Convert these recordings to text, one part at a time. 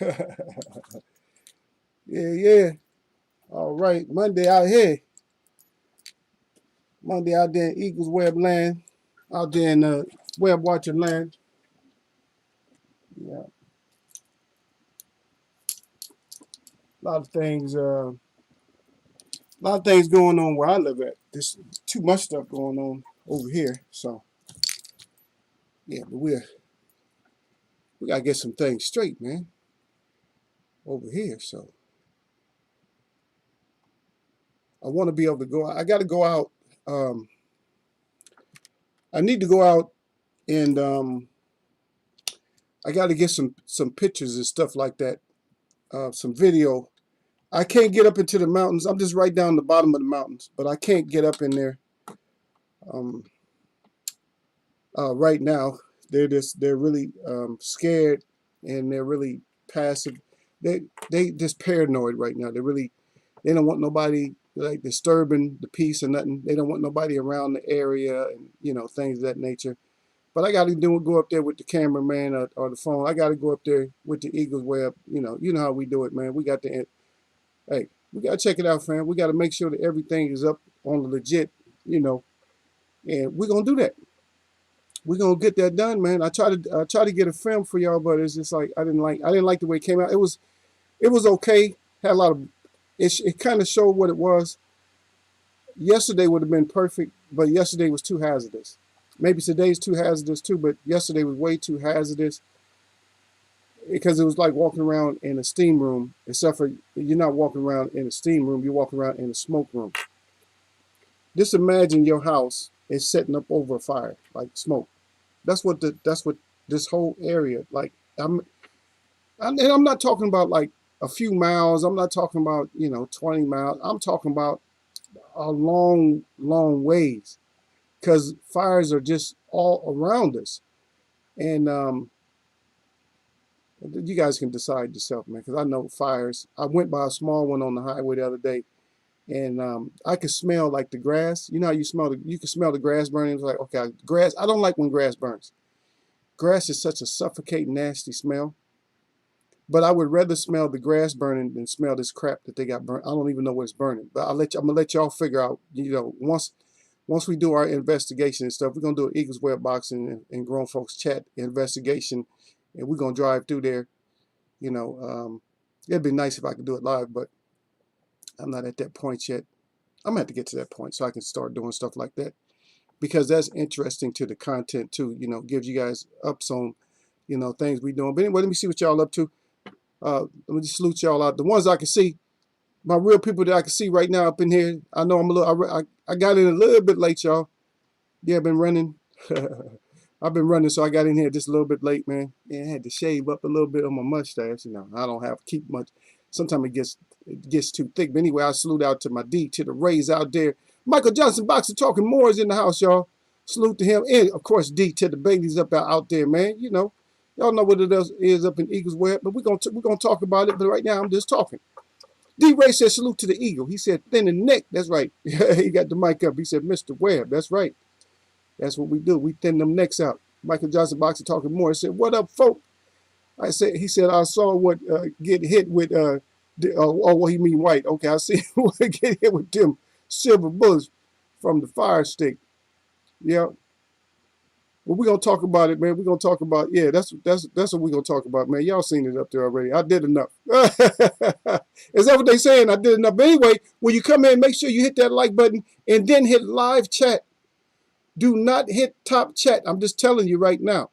Yeah, yeah. All right. Monday out here. Monday out there in Eagles Web land. Out there in Web watching land. Yeah. A lot of things. A lot of things going on where I live at. There's too much stuff going on over here. So yeah, but we gotta get some things straight, man, over here. So I want to be able to go out. I got to go out. Um, I need to go out and I got to get some pictures and stuff like that. Some video. I can't get up into the mountains. I'm just right down the bottom of the mountains, but I can't get up in there um, right now. They're really scared and they're really passive. They just paranoid right now. They don't want nobody like disturbing the peace or nothing. They don't want nobody around the area and things of that nature. But I got to go up there with the cameraman or the phone. I got to go up there with the Eagles Web. You know how we do it, man. Hey, we got to check it out, fam. We got to make sure that everything is up on the legit, and we're gonna do that. We're gonna get that done, man. I try to get a film for y'all, but it's just like I didn't like the way it came out. It was okay. Had a lot of it kind of showed what it was. Yesterday would have been perfect, but yesterday was too hazardous. Maybe today's too hazardous too, but yesterday was way too hazardous because it was like walking around in a steam room, except for you're not walking around in a steam room, you're walking around in a smoke room. Just imagine your house is setting up over a fire, like smoke. That's what this whole area like. And I'm not talking about like a few miles. I'm not talking about 20 miles. I'm talking about a long, long ways because fires are just all around us. And you guys can decide yourself, man, because I know fires. I went by a small one on the highway the other day, and I could smell like the grass. You know how you can smell the grass burning. It's like, okay, grass. I don't like when grass burns. Grass is such a suffocating, nasty smell. But I would rather smell the grass burning than smell this crap that they got burnt. I don't even know what it's burning. But I'm gonna let y'all figure out. Once we do our investigation and stuff, we're gonna do an Eagles Web boxing and grown folks chat investigation, and we're gonna drive through there. You know, it'd be nice if I could do it live, but I'm not at that point yet. I'm gonna have to get to that point so I can start doing stuff like that because that's interesting to the content too. Gives you guys ups on things we doing. But anyway, let me see what y'all up to. Let me just salute y'all out. The ones I can see, my real people that I can see right now up in here. I know I'm a little. I got in a little bit late, y'all. Yeah, I've been running. I've been running, so I got in here just a little bit late, man. Yeah, I had to shave up a little bit on my mustache. I don't have keep much. Sometimes it gets too thick. But anyway, I salute out to my D, to the Rays out there. Michael Johnson, Boxer Talking More is in the house, y'all. Salute to him. And, of course, D, to the babies out there, man. Y'all know what it is up in Eagles Web, but we're gonna talk about it. But right now, I'm just talking. D. Ray said, salute to the Eagle. He said, thin in the neck. That's right. He got the mic up. He said, Mr. Webb. That's right. That's what we do. We thin them necks out. Michael Johnson Boxer Talking More. He said, what up, folk? He said, I saw what get hit with, what he mean white. Okay, I see what get hit with them silver bullets from the fire stick. Yeah. Well, we're gonna talk about it, man. We're gonna talk about that's what we're gonna talk about, man. Y'all seen it up there already. I did enough. Is that what they saying? I did enough. But anyway, when you come in, make sure you hit that like button and then hit live chat. Do not hit top chat. I'm just telling you right now.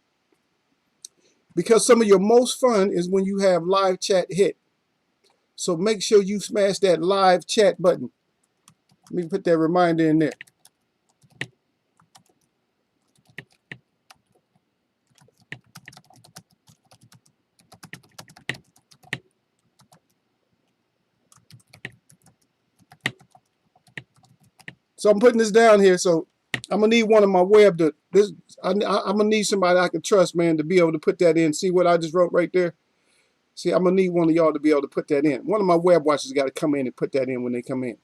Because some of your most fun is when you have live chat hit. So make sure you smash that live chat button. Let me put that reminder in there. So I'm putting this down here. So I'm gonna need one of my web to this. I'm gonna need somebody I can trust, man, to be able to put that in. See what I just wrote right there. See, I'm gonna need one of y'all to be able to put that in. One of my web watchers got to come in and put that in when they come in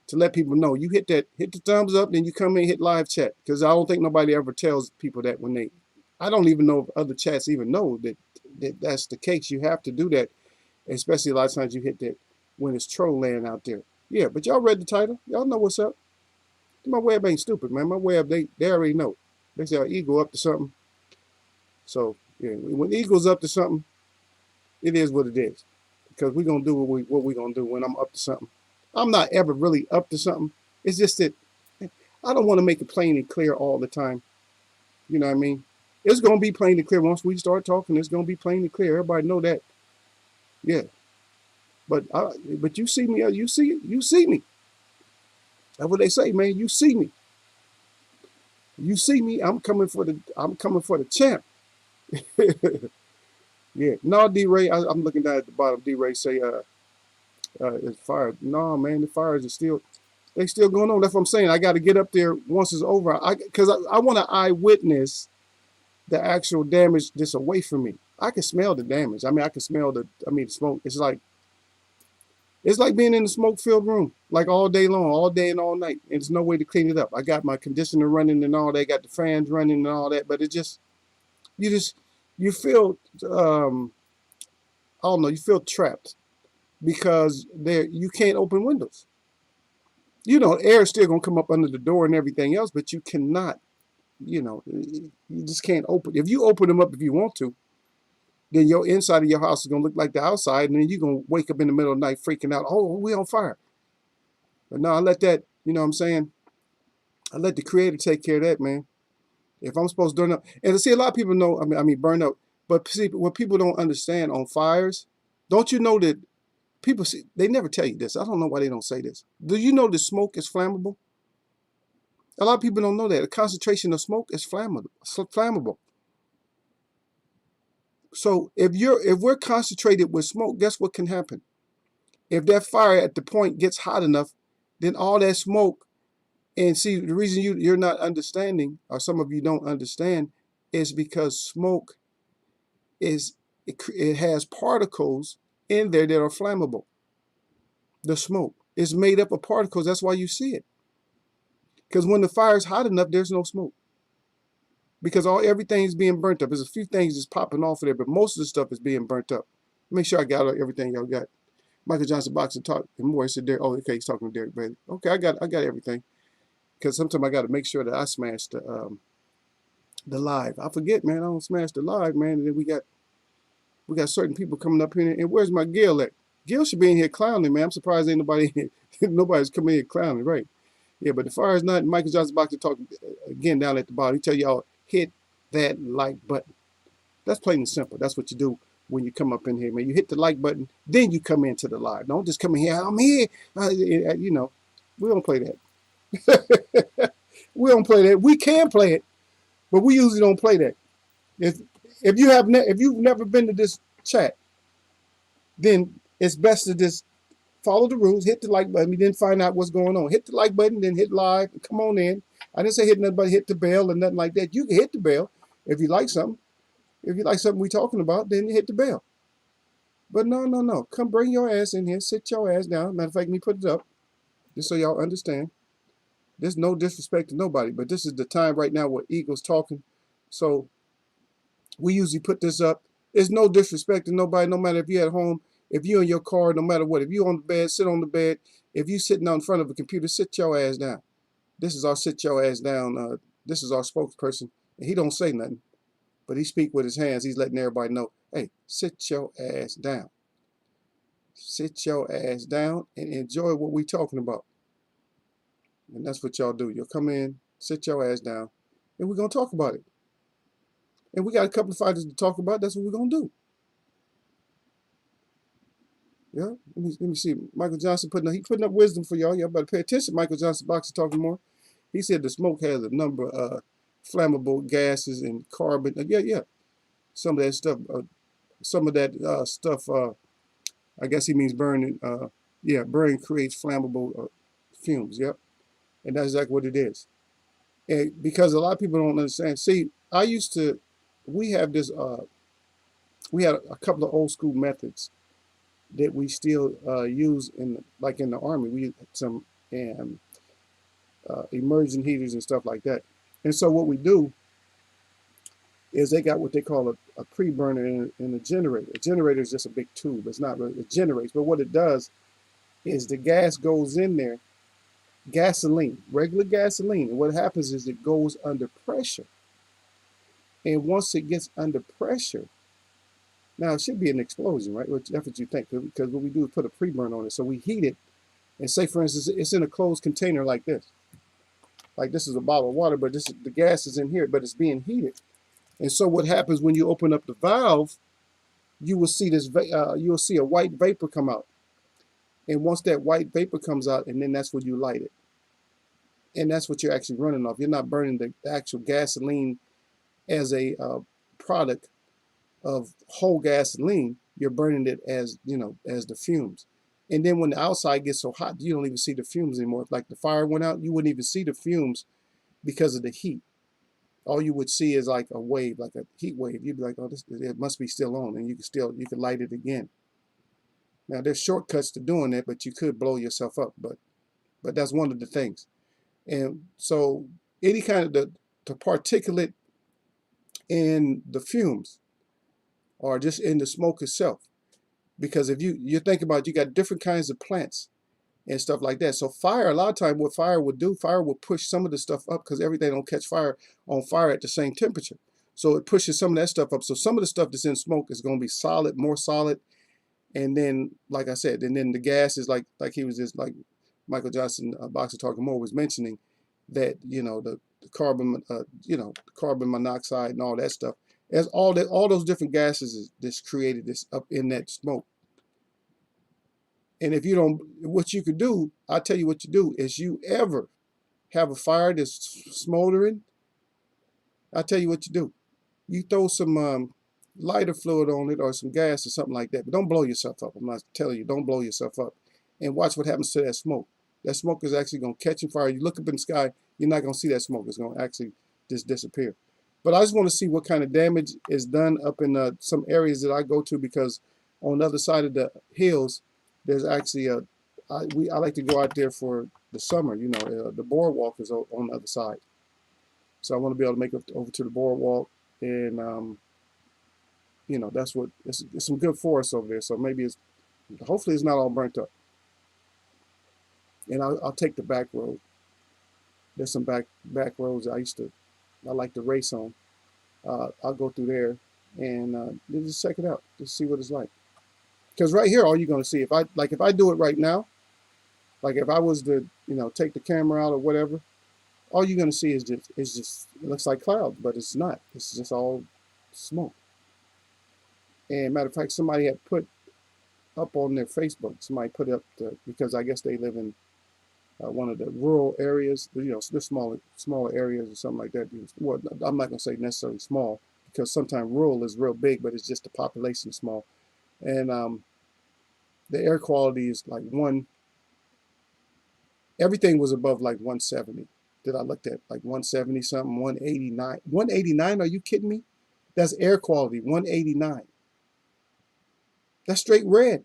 to let people know. You hit the thumbs up, then you come in and hit live chat because I don't think nobody ever tells people that when they. I don't even know if other chats even know that that's the case. You have to do that, especially a lot of times you hit that when it's troll land out there. Yeah, but y'all read the title. Y'all know what's up. My web ain't stupid, man. My web, they already know. They say Eagle up to something. So yeah, when Eagle's up to something, it is what it is. Because we're gonna do what we gonna do when I'm up to something. I'm not ever really up to something. It's just that I don't want to make it plain and clear all the time. You know what I mean? It's gonna be plain and clear once we start talking. It's gonna be plain and clear. Everybody know that. Yeah. But you see me, you see me. That's what they say, man. You see me. You see me. I'm coming for the champ. Yeah. No, D Ray, I'm looking down at the bottom. D Ray say it's fire. No, man, the fires are still they still going on. That's what I'm saying. I got to get up there once it's over. Because I want to eyewitness the actual damage that's away from me. I can smell the damage. I mean, I can smell the smoke. It's like being in the smoke-filled room, like all day long, all day and all night. And there's no way to clean it up. I got my conditioner running and all that, got the fans running and all that, but you feel, I don't know, you feel trapped because you can't open windows. You know, air is still gonna come up under the door and everything else, but you cannot, you just can't open. If you open them up if you want to, then your inside of your house is gonna look like the outside, and then you're gonna wake up in the middle of the night freaking out. Oh, we on fire. But no, I let that, you know what I'm saying? I let the creator take care of that, man. If I'm supposed to burn up, and see, a lot of people know, burn up, but see, what people don't understand on fires, don't you know that people see, they never tell you this. I don't know why they don't say this. Do you know that smoke is flammable? A lot of people don't know that. The concentration of smoke is flammable. So if we're concentrated with smoke, guess what can happen? If that fire at the point gets hot enough, then all that smoke, and see, the reason you're not understanding, or some of you don't understand, is because smoke it has particles in there that are flammable. The smoke is made up of particles. That's why you see it. Because when the fire is hot enough, there's no smoke. Because everything's being burnt up. There's a few things that's popping off of there, but most of the stuff is being burnt up. Make sure I got everything y'all got. Michael Johnson boxing talk and more. He said, Derek, oh, okay, he's talking to Derek Bailey. Okay, I got everything. Because sometimes I got to make sure that I smash the live. I forget, man. I don't smash the live, man. And then we got certain people coming up here. And where's my Gil at? Gil should be in here clowning, man. I'm surprised ain't nobody's coming here clowning, right? Yeah, but as far as not Michael Johnson boxing talk again down at the bottom, he tell y'all hit that like button. That's plain and simple. That's what you do when you come up in here, man. You hit the like button, then you come into the live. Don't just come in here. I'm here. You know, we don't play that. We don't play that. We can play it, but we usually don't play that. If you've never been to this chat, then it's best to just follow the rules, hit the like button, then find out what's going on. Hit the like button, then hit live, and come on in. I didn't say hit nothing but hit the bell or nothing like that. You can hit the bell if you like something. If you like something we're talking about, then hit the bell. But no. Come bring your ass in here. Sit your ass down. Matter of fact, let me put it up just so y'all understand. There's no disrespect to nobody, but this is the time right now where Eagle's talking. So we usually put this up. There's no disrespect to nobody, no matter if you're at home, if you're in your car, no matter what. If you're on the bed, sit on the bed. If you're sitting out in front of a computer, sit your ass down. This is our sit your ass down. This is our spokesperson. And he don't say nothing, but he speak with his hands. He's letting everybody know, hey, sit your ass down. Sit your ass down and enjoy what we talking about. And that's what y'all do. You'll come in, sit your ass down, and we're going to talk about it. And we got a couple of fighters to talk about. That's what we're going to do. Yeah, let me see. Michael Johnson putting up wisdom for y'all. Y'all better pay attention. Michael Johnson boxing talking more. He said the smoke has a number of flammable gases and carbon. Yeah. Some of that stuff. I guess he means burning. Burning creates flammable fumes. Yep, and that's exactly what it is. And because a lot of people don't understand. See, we have this. We had a couple of old school methods that we still use in the Army. We use some immersion heaters and stuff like that. And so what we do is they got what they call a pre-burner and a generator. A generator is just a big tube. It's not really, it generates, but what it does is the gas goes in there, gasoline, regular gasoline. And what happens is it goes under pressure. And once it gets under pressure, now it should be an explosion, right? That's what you think, because what we do is put a pre-burn on it. So we heat it, and say, for instance, it's in a closed container like this. Like this is a bottle of water, but the gas is in here, but it's being heated. And so what happens when you open up the valve, you will see you will see a white vapor come out. And once that white vapor comes out, and then that's when you light it. And that's what you're actually running off. You're not burning the actual gasoline as a product of whole gasoline. You're burning it as, as the fumes. And then when the outside gets so hot, you don't even see the fumes anymore. If like the fire went out, you wouldn't even see the fumes because of the heat. All you would see is like a wave, like a heat wave. You'd be like, oh, it must be still on, and you can light it again. Now there's shortcuts to doing that, but you could blow yourself up. But that's one of the things. And so any kind of the particulate in the fumes or just in the smoke itself. Because if you think about it, you got different kinds of plants and stuff like that. So fire, a lot of time what fire would do, fire would push some of the stuff up because everything don't catch fire on fire at the same temperature. So it pushes some of that stuff up. So some of the stuff that's in smoke is going to be solid, more solid. And then, like I said, and then the gas is like he was just like Michael Johnson, Boxer Talking More was mentioning that, the carbon, carbon monoxide and all that stuff. As all those different gases that's created this up in that smoke. And if you don't, what you could do, I'll tell you what you do, is you ever have a fire that's smoldering, I'll tell you what you do. You throw some lighter fluid on it or some gas or something like that, but don't blow yourself up. I'm not telling you, don't blow yourself up. And watch what happens to that smoke. That smoke is actually going to catch in fire. You look up in the sky, you're not going to see that smoke. It's going to actually just disappear. But I just want to see what kind of damage is done up in some areas that I go to, because on the other side of the hills, there's actually I like to go out there for the summer. The boardwalk is on the other side, so I want to be able to make it over to the boardwalk, and that's what it's some good forest over there. So maybe hopefully it's not all burnt up, and I'll take the back road. There's some back roads I like to race on. I'll go through there and just check it out, just see what it's like. Because right here, all you're going to see, if I do it right now, like if I was to, take the camera out or whatever, all you're going to see is just it looks like clouds, but it's not. It's just all smoke. And matter of fact, somebody had put up on their Facebook, somebody put up because I guess they live in one of the rural areas, the smaller areas or something like that. Well, I'm not going to say necessarily small, because sometimes rural is real big, but it's just the population is small. And the air quality is like everything was above like 170 that I looked at, like 170 something, 189. 189, are you kidding me? That's air quality, 189. That's straight red.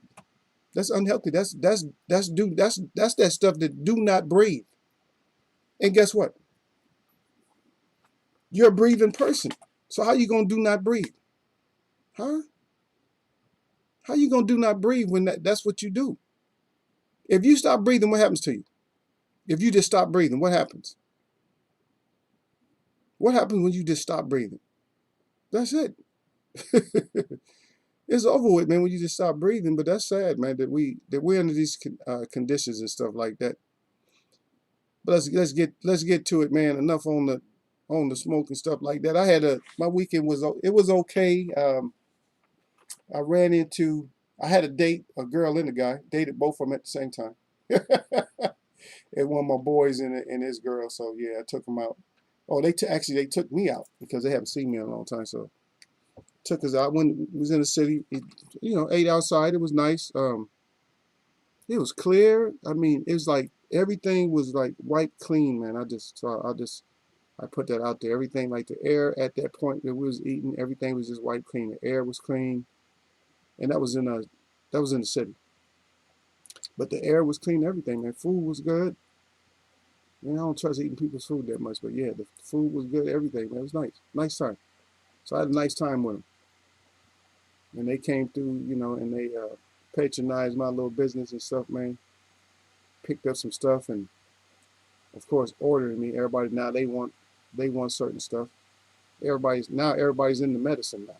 That's unhealthy. That's that stuff that do not breathe. And guess what? You're a breathing person. So how you gonna do not breathe? Huh? How you gonna do not breathe when that's what you do? If you stop breathing, what happens to you? If you just stop breathing, what happens? What happens when you just stop breathing? That's it. It's over with, man, when you just stop breathing. But that's sad, man, that we're under these conditions and stuff like that. But let's get to it, man. Enough on the smoke and stuff like that. I had my weekend was okay. I had a date, a girl and a guy, dated both of them at the same time. And one of my boys and his girl. So yeah, I took them out. Oh, they took me out because they haven't seen me in a long time. So took us out. When we was in the city, ate outside. It was nice. It was clear. I mean, it was like everything was like white clean, man. I put that out there. Everything, like the air at that point that we was eating, everything was just white clean. The air was clean, and that was in the city. But the air was clean. Everything, man. Food was good. I don't trust eating people's food that much, but yeah, the food was good. Everything, man. It was nice. Nice time. So I had a nice time with them. And they came through, you know, and they patronized my little business and stuff, man. Picked up some stuff and, of course, ordering me. Everybody now they want certain stuff. Everybody's into medicine now.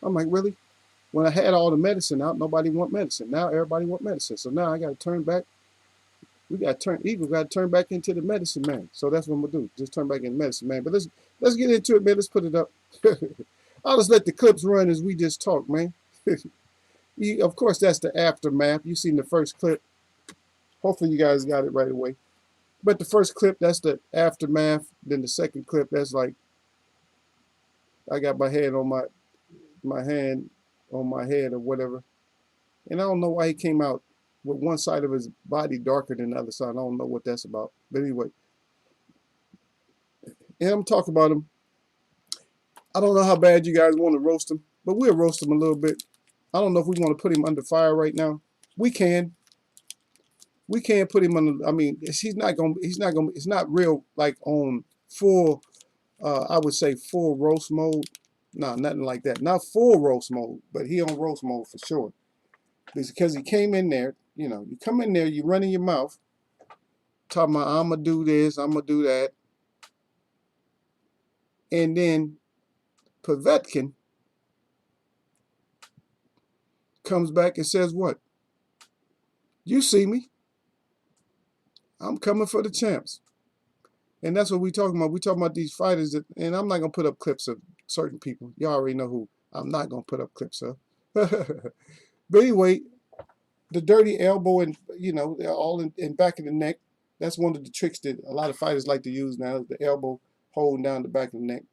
I'm like, really? When I had all the medicine out, nobody want medicine. Now everybody want medicine. So now I got to turn back. We got to turn. Eagle got to turn back into the medicine man. So that's what I'm gonna do. Just turn back into medicine man. But let's get into it, man. Let's put it up. I'll just let the clips run as we just talk, man. Of course, that's the aftermath. You seen the first clip. Hopefully, you guys got it right away. But the first clip, that's the aftermath. Then the second clip, that's like I got my hand on my hand on my head or whatever. And I don't know why he came out with one side of his body darker than the other side. I don't know what that's about. But anyway, and I'm talking about him. I don't know how bad you guys want to roast him, but we'll roast him a little bit. I don't know if we want to put him under fire right now. We can. We can't put him under. I mean, he's not gonna. It's not real like on full. I would say full roast mode. No, nothing like that. Not full roast mode, but he on roast mode for sure. Because he came in there. You know, you come in there, you running your mouth, talking about I'm gonna do this, I'm gonna do that, and then Povetkin comes back and says, "What? You see me? I'm coming for the champs." And that's what we talking about. We talking about these fighters that, and I'm not gonna put up clips of certain people. Y'all already know who I'm not gonna put up clips of. But anyway, the dirty elbow and they're all in back of the neck. That's one of the tricks that a lot of fighters like to use now. The elbow holding down the back of the neck.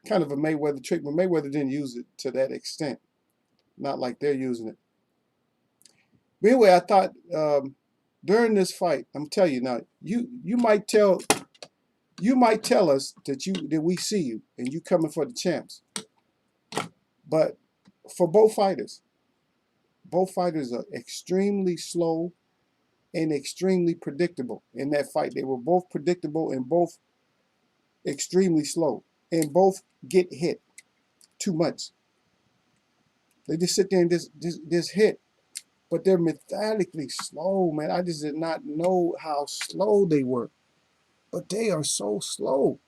Kind of a Mayweather trick, but Mayweather didn't use it to that extent. Not like they're using it. But anyway, I thought during this fight, I'm telling you now, you might tell us that we see you and you coming for the champs. But for both fighters are extremely slow and extremely predictable in that fight. They were both predictable and both extremely slow and both get hit too much. They just sit there and just hit. But they're methodically slow, man. I just did not know how slow they were. But they are so slow.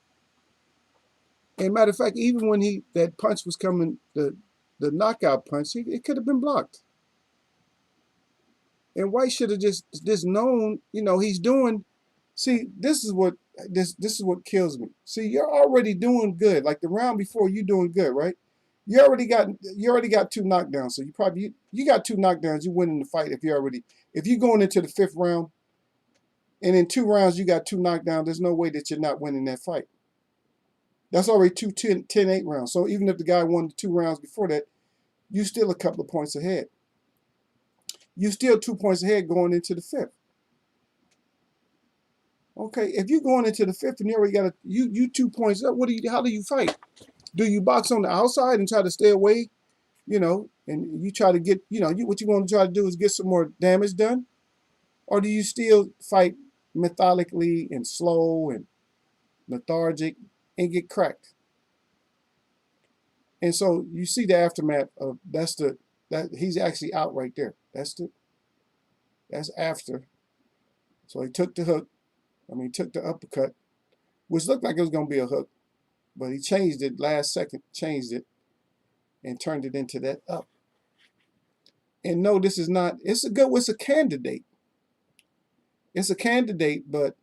And matter of fact, even when that punch was coming, the knockout punch, it could have been blocked. And White should have just known, he's doing. See, this is what kills me. See, you're already doing good. Like the round before, you doing good, right? You already got 2 knockdowns. So you got 2 knockdowns. You winning the fight if you're going into the 5th round, and in 2 rounds you got 2 knockdowns. There's no way that you're not winning that fight. That's already 2 10-8 rounds. So even if the guy won the 2 rounds before that, you still a couple of points ahead. You still 2 points ahead going into the 5th. Okay, if you're going into the 5th and you already got you 2 points up, how do you fight? Do you box on the outside and try to stay away, and you try to get, what you want to try to do is get some more damage done? Or do you still fight methodically and slow and lethargic and get cracked? And so you see the aftermath of that he's actually out right there. That's after. So he took the hook. He took the uppercut, which looked like it was going to be a hook, but he changed it last second, and turned it into that up. And no, this is not, it's a candidate. It's a candidate, but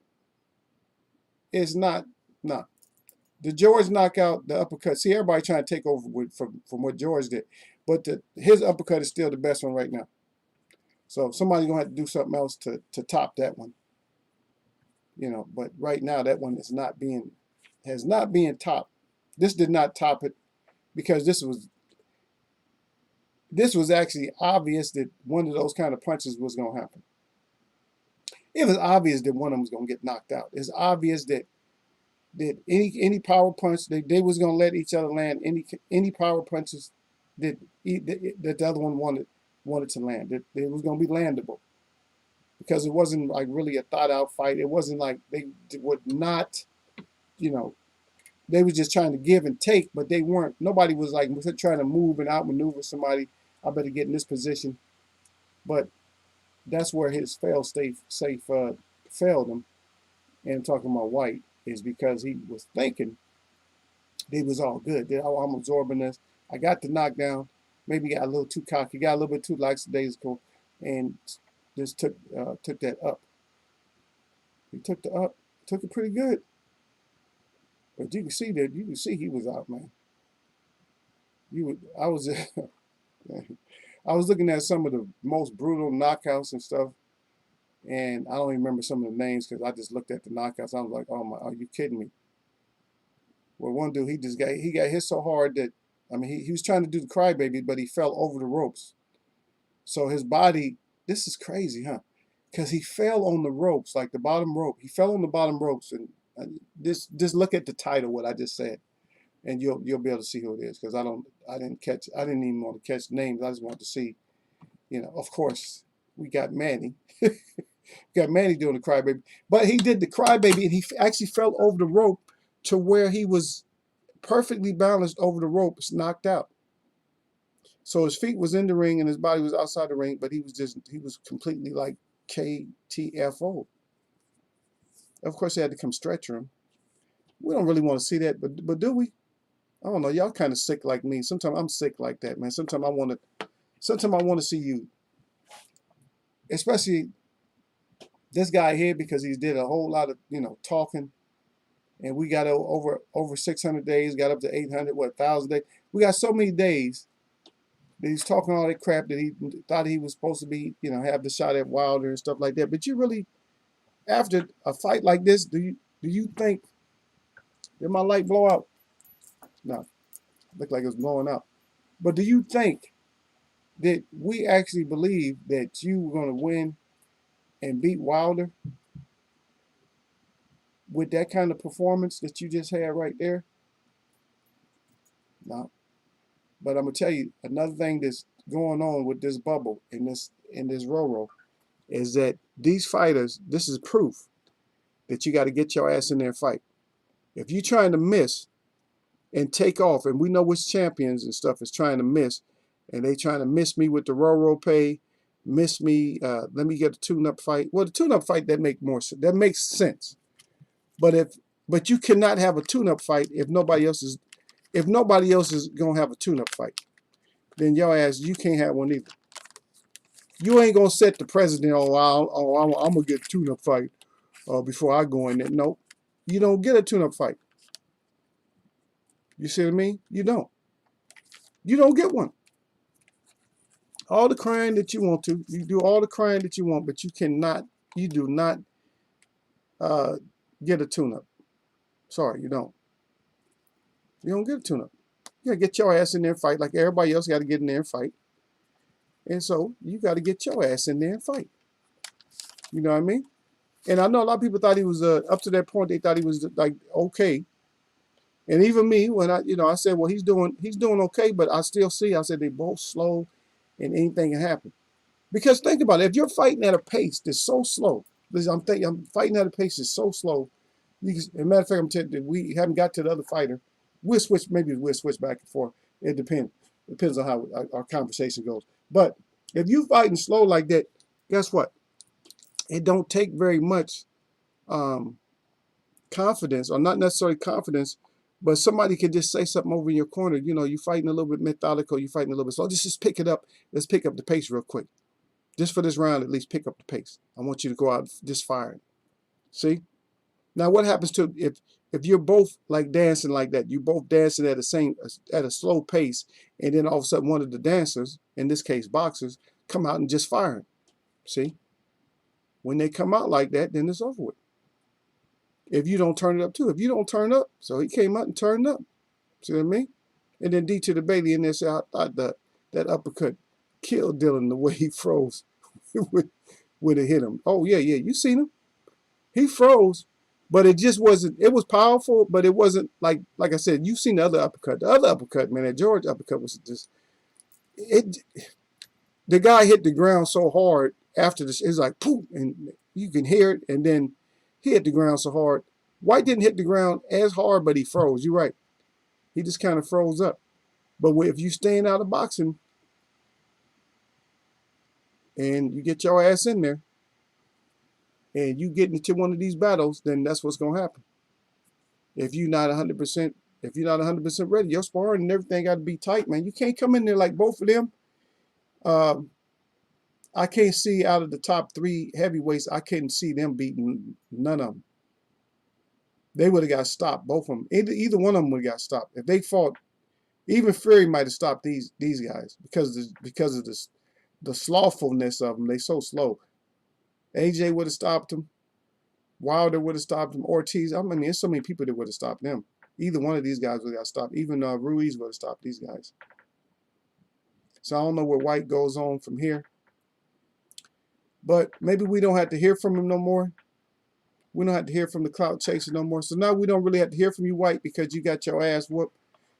it's not. The George knockout, the uppercut. See, everybody trying to take over from what George did, but his uppercut is still the best one right now. So somebody's gonna have to do something else to top that one. But right now that one has not been topped. This did not top it because this was actually obvious that one of those kind of punches was gonna happen. It was obvious that one of them was gonna get knocked out. It's obvious that any power punch they was gonna let each other land any power punches that the other one wanted to land. That it was gonna be landable. Because it wasn't like really a thought out fight. It wasn't like they would not, They was just trying to give and take, but they weren't. Nobody was like trying to move and outmaneuver somebody. I better get in this position. But that's where his fail safe failed him. And talking about White is because he was thinking they was all good. Oh, I'm absorbing this. I got the knockdown. Maybe got a little too cocky. Got a little bit too lackadaisical, and just took that up. He took the up. Took it pretty good. But you can see that. You can see he was out, man. I was I was looking at some of the most brutal knockouts and stuff, and I don't even remember some of the names because I just looked at the knockouts. I was like, oh my, are you kidding me? Well, one dude, he got hit so hard that, I mean, he was trying to do the crybaby, but he fell over the ropes. So his body, this is crazy, huh? Because he fell on the ropes, like the bottom rope. He fell on the bottom ropes, and just look at the title, what I just said, and you'll be able to see who it is. Because I didn't even want to catch names. I just wanted to see, of course, we got Manny. Got Manny doing the crybaby, but he did the crybaby, and he actually fell over the rope to where he was perfectly balanced over the ropes, knocked out. So his feet was in the ring and his body was outside the ring, but he was completely like KTFO. Of course, they had to come stretcher him. We don't really want to see that, but do we? I don't know. Y'all kind of sick like me. Sometimes I'm sick like that, man. Sometimes I want to see you, especially this guy here, because he did a whole lot of talking. And we got over 600 days, got up to 800, 1,000 days. We got so many days that he's talking all that crap that he thought he was supposed to be, have the shot at Wilder and stuff like that. But you really, after a fight like this, do you think, did my light blow out? No, looked like it was blowing out. But do you think that we actually believe that you were going to win and beat Wilder with that kind of performance that you just had right there? No. But I'm gonna tell you another thing that's going on with this bubble in this Roro is that these fighters, this is proof that you got to get your ass in there and fight. If you're trying to miss and take off, and we know which champions and stuff is trying to miss, and they trying to miss me with the Roro pay, miss me, let me get a tune-up fight. Well, the tune-up fight that makes sense. But you cannot have a tune-up fight if nobody else is gonna have a tune-up fight. Then your ass, you can't have one either. You ain't gonna set the president, I'm gonna get a tune-up fight before I go in there. No, you don't get a tune-up fight. You see what I mean? You don't. You don't get one. All the crying that you want to, you do all the crying that you want, but you do not get a tune-up. Sorry, you don't. You don't get a tune-up. You gotta get your ass in there and fight like everybody else got to get in there and fight. And so you got to get your ass in there and fight. You know what I mean? And I know a lot of people thought he was up to that point. They thought he was like okay. And even me, when I said, well, he's doing okay, but I still see. I said they both slow, and anything can happen. Because think about it, if you're fighting at a pace that's so slow, I'm fighting at a pace that's so slow. As a matter of fact, I'm telling you, we haven't got to the other fighter. Maybe we'll switch back and forth. It depends. Depends on how our conversation goes. But if you fighting slow like that, guess what? It don't take very much confidence, or not necessarily confidence, but somebody could just say something over in your corner. You fighting a little bit methodical, you fighting a little bit slow. Just pick it up. Let's pick up the pace real quick. Just for this round, at least pick up the pace. I want you to go out just firing. See? Now what happens to if you're both like dancing like that, you both dancing at a slow pace, and then all of a sudden one of the dancers, in this case boxers, come out and just firing. See? When they come out like that, then it's over with. If you don't turn it up too. If you don't turn up, so he came out and turned up. See what I mean? And then D to the Bailey in there said, I thought that uppercut killed Dylan the way he froze when it hit him. Oh, yeah, you seen him. He froze, but it just wasn't, it was powerful, but it wasn't like I said, you've seen the other uppercut. The other uppercut, man, that George uppercut was just, the guy hit the ground so hard after this, it's like, poof, and you can hear it, and then he hit the ground so hard White didn't hit the ground as hard, but he froze. You're right. He just kind of froze up. But if you staying out of boxing and you get your ass in there and you get into one of these battles, then that's what's gonna happen. If you're not 100%, if you're not 100% ready, your sparring and everything got to be tight, man. You can't come in there like both of them. Um, I can't see out of the top 3 heavyweights. I couldn't see them beating none of them. They would have got stopped, both of them. Either one of them would have got stopped if they fought. Even Fury might have stopped these guys because of this the slothfulness of them. They so slow. AJ would have stopped them. Wilder would have stopped them. Ortiz. I mean, there's so many people that would have stopped them. Either one of these guys would have got stopped. Even Ruiz would have stopped these guys. So I don't know where White goes on from here. But maybe we don't have to hear from him no more. We don't have to hear from the clout chaser no more. So now we don't really have to hear from you, White, because you got your ass whooped.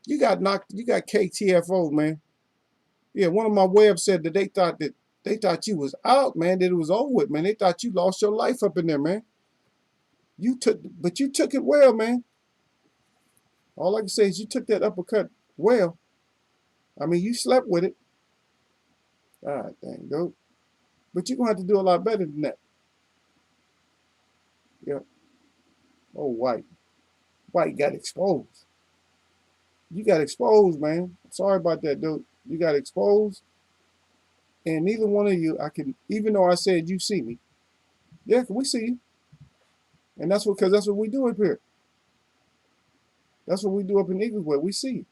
You got knocked. You got KTFO, man. Yeah, one of my webs said that they thought you was out, man. That it was over with, man. They thought you lost your life up in there, man. But you took it well, man. All I can say is you took that uppercut well. I mean, you slept with it. All right, dang, dude. But you're gonna have to do a lot better than that. Yeah. Oh, White. White got exposed. You got exposed, man. Sorry about that, dude. You got exposed. And neither one of you, even though I said you see me. Yeah, we see you. And because that's what we do up here. That's what we do up in Eagleswood. We see you.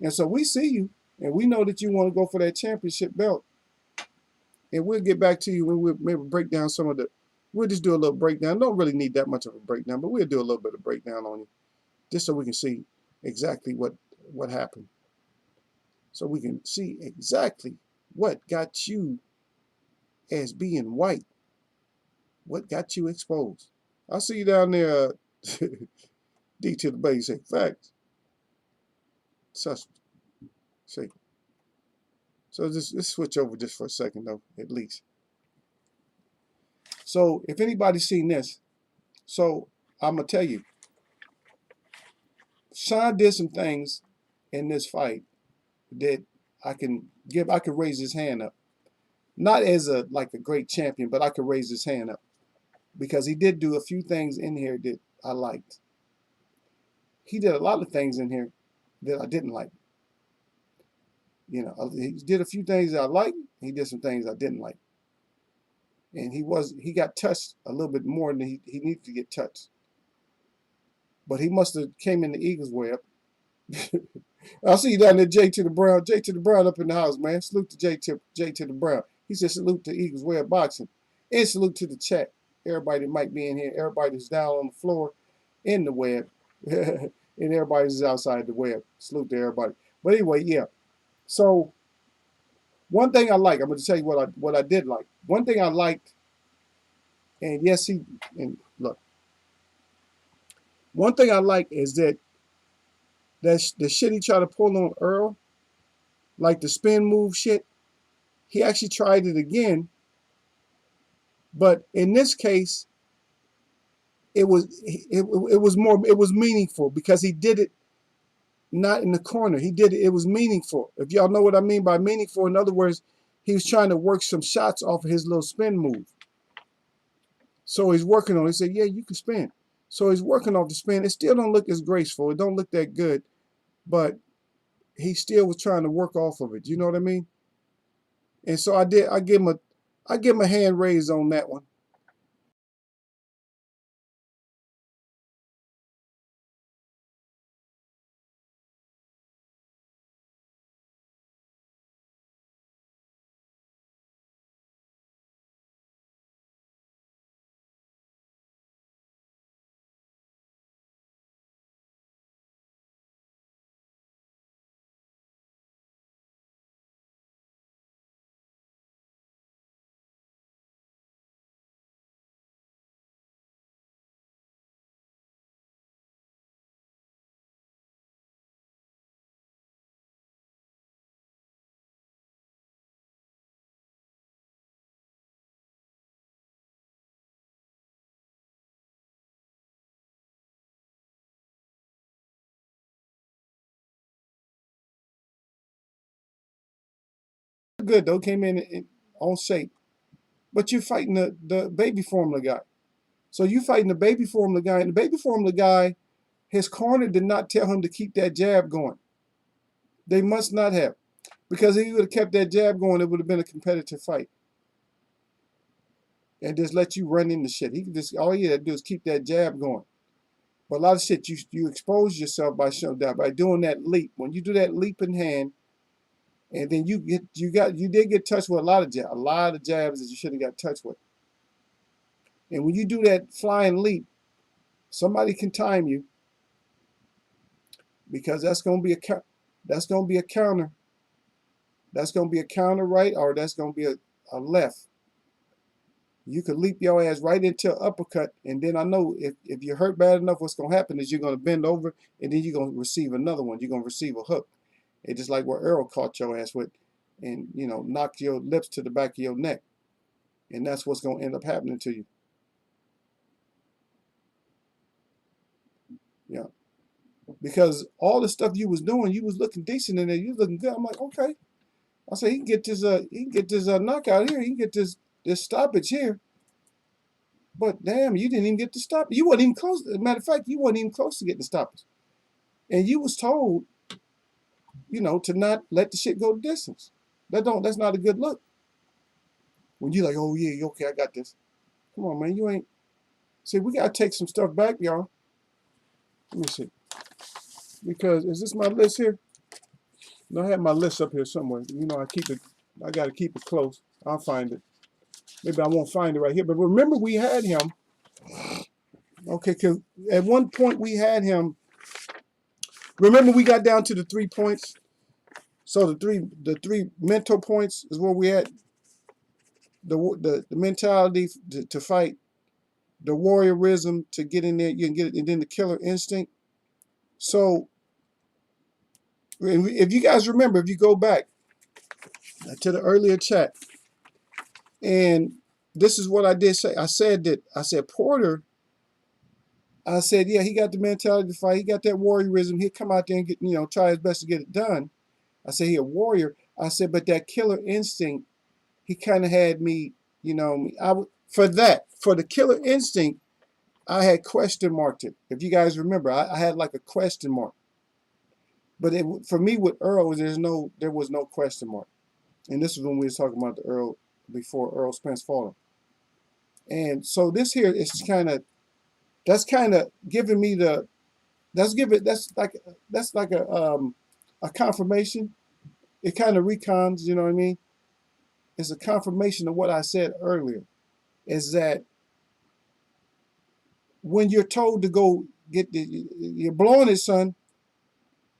And so we see you. And we know that you want to go for that championship belt. And we'll get back to you when we'll maybe break down we'll just do a little breakdown. Don't really need that much of a breakdown, but we'll do a little bit of breakdown on you. Just so we can see exactly what happened. So we can see exactly what got you as being White. What got you exposed. I'll see you down there, D to the basic facts. Such. See. So let's switch over just for a second, though, at least. So if anybody's seen this, so I'm going to tell you, Sean did some things in this fight that I can raise his hand up. Not as like a great champion, but I could raise his hand up. Because he did do a few things in here that I liked. He did a lot of things in here that I didn't like. You know, he did a few things that I liked. He did some things I didn't like. And he got touched a little bit more than he needed to get touched. But he must have came in the Eagles way up. I'll see you down there, J to the Brown. J to the Brown up in the house, man. Salute to J to the Brown. He said salute to Eagles way of boxing. And salute to the chat. Everybody that might be in here. Everybody that's down on the floor in the web. And everybody's outside the web. Salute to everybody. But anyway, yeah. So one thing I like, I'm going to tell you what I did like. One thing I liked, and yes, and look, one thing I like is that the shit he tried to pull on Earl, like the spin move shit, he actually tried it again. But in this case, it was meaningful because he did it not in the corner. He did it. It was meaningful. If y'all know what I mean by meaningful, in other words, he was trying to work some shots off of his little spin move. So he's working on it. He said, yeah, you can spin. So he's working off the spin. It still don't look as graceful. It don't look that good, but he still was trying to work off of it. You know what I mean? And so I did. I give him a hand raise on that one. good though. Came in on shape. But you're fighting the baby formula guy. So you fighting the baby formula guy, and the baby formula guy, his corner did not tell him to keep that jab going. They must not have. Because if he would have kept that jab going, it would have been a competitive fight. And just let you run into shit. He could just all he had to do is keep that jab going. But a lot of shit you expose yourself by showing that by doing that leap. When you do that leap in hand, and then you did get touched with a lot of jabs that you should have got touched with. And when you do that flying leap, somebody can time you because that's gonna be a counter. That's gonna be a counter. That's gonna be a counter right, or that's gonna be a left. You could leap your ass right into an uppercut, and then I know if you're hurt bad enough, what's gonna happen is you're gonna bend over, and then you're gonna receive another one. You're gonna receive a hook. It's just like what Earl caught your ass with, and knocked your lips to the back of your neck, and that's what's gonna end up happening to you. Yeah, because all the stuff you was doing, you was looking decent in there. You was looking good. I'm like, okay. I say he can get this knockout here. He can get this stoppage here. But damn, you didn't even get the stop. You wasn't even close. As a matter of fact, you wasn't even close to getting the stoppage. And you was told, to not let the shit go the distance. That's not a good look. When you're like, oh yeah, okay, I got this. Come on, man, you ain't. See, we gotta take some stuff back, y'all. Let me see. Because is this my list here? No, I have my list up here somewhere. I gotta keep it close. I'll find it. Maybe I won't find it right here. But remember we had him. Okay, because at one point we had him. Remember we got down to the 3 points. So the three mental points is where we at. The mentality to fight, the warriorism to get in there, you can get it, and then the killer instinct. So if you guys remember, if you go back to the earlier chat, and this is what I did say. I said Porter. I said, yeah, he got the mentality to fight. He got that warriorism. He'll come out there and try his best to get it done. I said he a warrior. I said, but that killer instinct, he kind of had me, for the killer instinct, I had question marked it. If you guys remember, I had like a question mark. But for me with Earl, there was no question mark. And this is when we was talking about the Earl before Earl Spence falling. And so this here is that's kind of giving me that's like a confirmation. It kind of recons, you know what I mean? It's a confirmation of what I said earlier. Is that when you're told to go you're blowing it, son,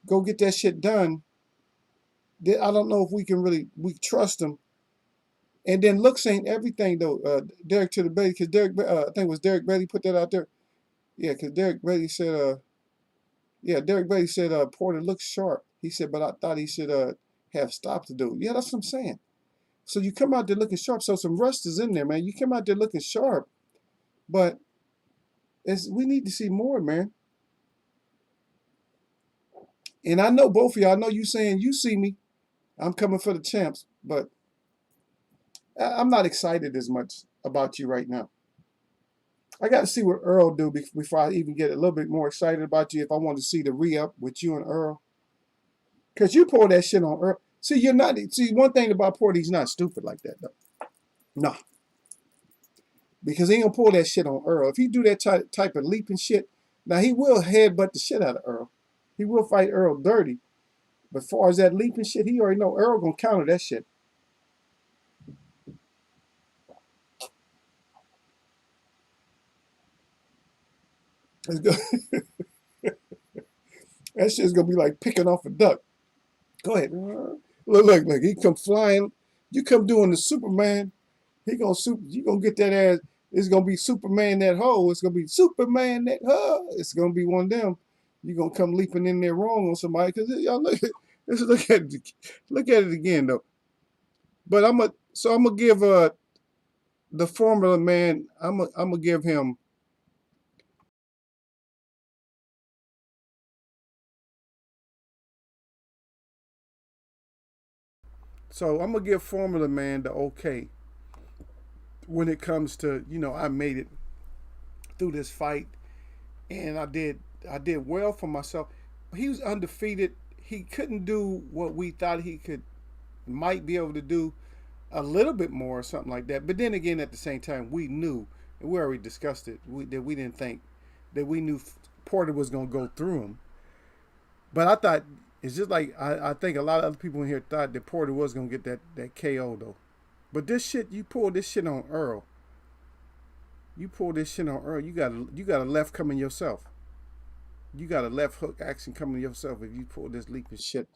go get that shit done. I don't know if we trust them. And then looks ain't everything though. Derek to the Bailey, because I think it was Derek Bailey put that out there. Yeah, because Derek Bailey said, Porter looks sharp. He said, but I thought he should have stopped the dude. Yeah, that's what I'm saying. So you come out there looking sharp. So some rust is in there, man. You come out there looking sharp, but we need to see more, man. And I know both of y'all. I know you saying you see me. I'm coming for the champs, but I'm not excited as much about you right now. I got to see what Earl do before I even get a little bit more excited about you. If I want to see the re-up with you and Earl, because you pour that shit on Earl. See, you're not. See, one thing about Porter, he's not stupid like that though. No, because he ain't gonna pull that shit on Earl. If he do that type of leaping shit, now he will headbutt the shit out of Earl. He will fight Earl dirty. But as far as that leaping shit, he already know Earl gonna counter that shit. That shit's gonna be like picking off a duck. Go ahead. Look. He come flying. You come doing the Superman. You gonna get that ass. It's gonna be Superman that hole. It's gonna be Superman that hole. It's gonna be one of them. You gonna come leaping in there wrong on somebody because y'all look at it again though. But I'm gonna give the formula man. I'm gonna give him. So I'm gonna give Formula Man the okay when it comes to, I made it through this fight, and I did well for myself. He was undefeated. He couldn't do what we thought he might be able to do, a little bit more or something like that. But then again, at the same time, we knew, and we already discussed it, that we didn't think that we knew Porter was going to go through him. But I thought it's just like I think a lot of other people in here thought that Porter was going to get that KO though. But this shit, you pulled this shit on Earl. You pulled this shit on Earl. You got a left coming yourself. You got a left hook action coming yourself if you pull this leaping shit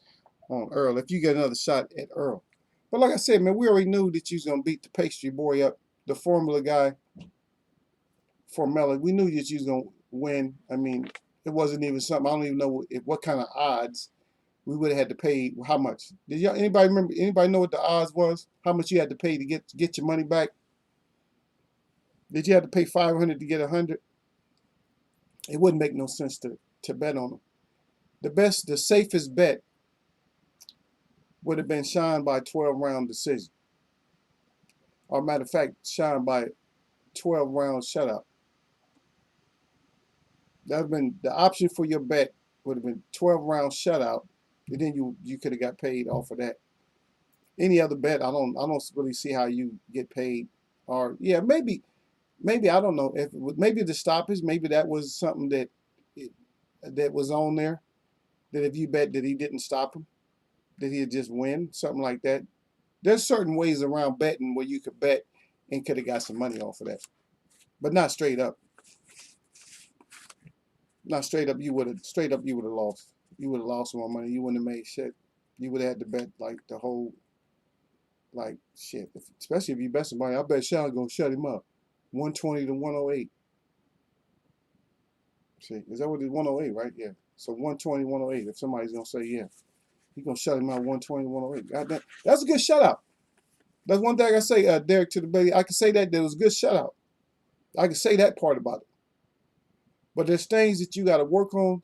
on Earl. If you get another shot at Earl. But like I said, man, we already knew that you was gonna beat the pastry boy up, the formula guy, Formella. We knew that you was gonna win. I mean, it wasn't even something. I don't even know what kind of odds we would have had to pay. How much? Did y'all anybody remember? Anybody know what the odds was? How much you had to pay to get your money back? Did you have to pay 500 to get 100? It wouldn't make no sense to bet on them. The safest bet would have been Sean by 12-round decision. Or matter of fact, Sean by 12-round shutout. That would have been the option for your bet. Would have been 12-round shutout, and then you could have got paid off of that. Any other bet, I don't really see how you get paid. Or yeah, maybe I don't know if maybe the stoppage, maybe that was something that was on there. That if you bet that he didn't stop him, that he'd just win, something like that. There's certain ways around betting where you could bet and could have got some money off of that, but not straight up. Not straight up. You would have lost. You would have lost more money. You wouldn't have made shit. You would have had to bet like the whole shit. Especially if you bet somebody. I bet Sean gonna shut him up. 120 to 108. See, is that what it's 108, right? Yeah. So 120, 108. If somebody's gonna say yeah, he's gonna shut him out 120, 108. Goddamn, that's a good shutout. That's one thing I can say, Derek to the Bailey. I can say that there was a good shutout. I can say that part about it. But there's things that you got to work on.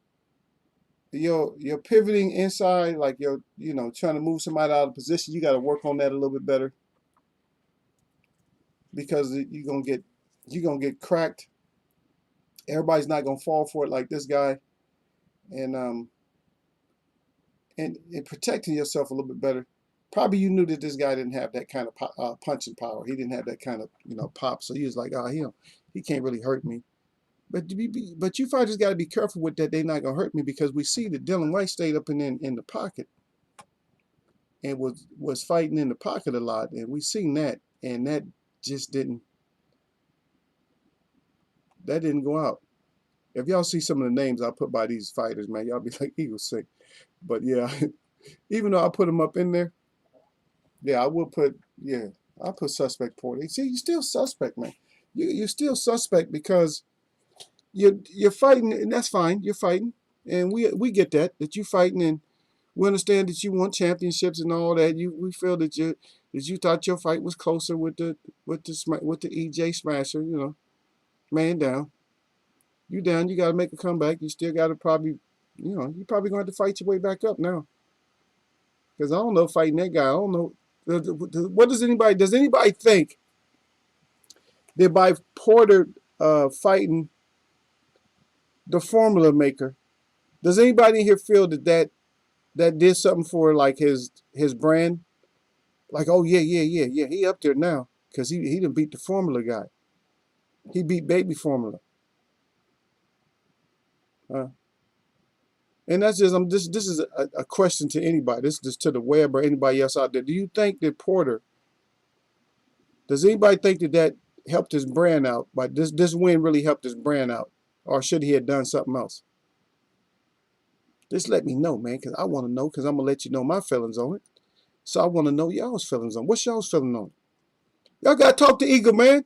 Your pivoting inside, like you're trying to move somebody out of position. You got to work on that a little bit better because you're gonna get cracked. Everybody's not gonna fall for it like this guy, and protecting yourself a little bit better. Probably you knew that this guy didn't have that kind of punching power. He didn't have that kind of pop. So he was like, oh, he can't really hurt me. But you fighters got to be careful with that. They're not gonna hurt me because we see that Dylan White stayed up in the pocket and was fighting in the pocket a lot, and we seen that, and that just didn't go out. If y'all see some of the names I put by these fighters, man, y'all be like Eagle sick. But yeah, even though I put them up in there, yeah, I will put I'll put suspect Porter. See, you're still suspect, man. You're still suspect because you're fighting, and that's fine. You're fighting, and we get that you're fighting, and we understand that you want championships and all that. We feel that you thought your fight was closer with the EJ Smasher. Man down. You down. You got to make a comeback. You still got to probably, you're probably going to have to fight your way back up now. Because I don't know, fighting that guy. I don't know. What does anybody think that by Porter fighting the formula maker, does anybody in here feel that did something for like his brand? Like, oh yeah, he up there now because he done beat the formula guy. He beat Baby Formula. And that's just this is a question to anybody. This is just to the web or anybody else out there. Do you think that Porter? Does anybody think that helped his brand out? But this win really helped his brand out, or should he have done something else? Just let me know, man, because I want to know. Because I'm gonna let you know my feelings on it. So I want to know y'all's feelings on it. What's y'all's feeling on it? Y'all gotta talk to Eagle, man.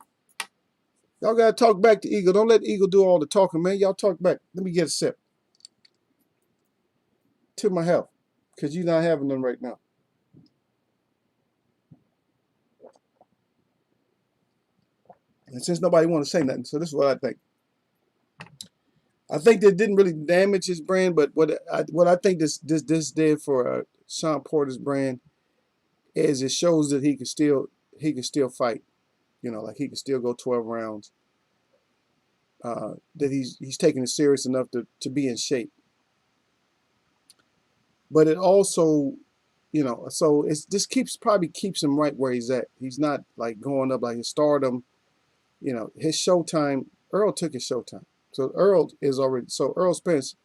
Y'all gotta talk back to Eagle. Don't let Eagle do all the talking, man. Y'all talk back. Let me get a sip. To my health, because you're not having them right now. And since nobody want to say nothing, so this is what I think. I think that didn't really damage his brand, but what I think this did for Sean Porter's brand, is it shows that he can still fight. You know, like he can still go 12 rounds. That he's taking it serious enough to be in shape. But it also, you know, so it's this probably keeps him right where he's at. He's not like going up like his stardom. You know, his showtime. Earl took his showtime. So Earl Spence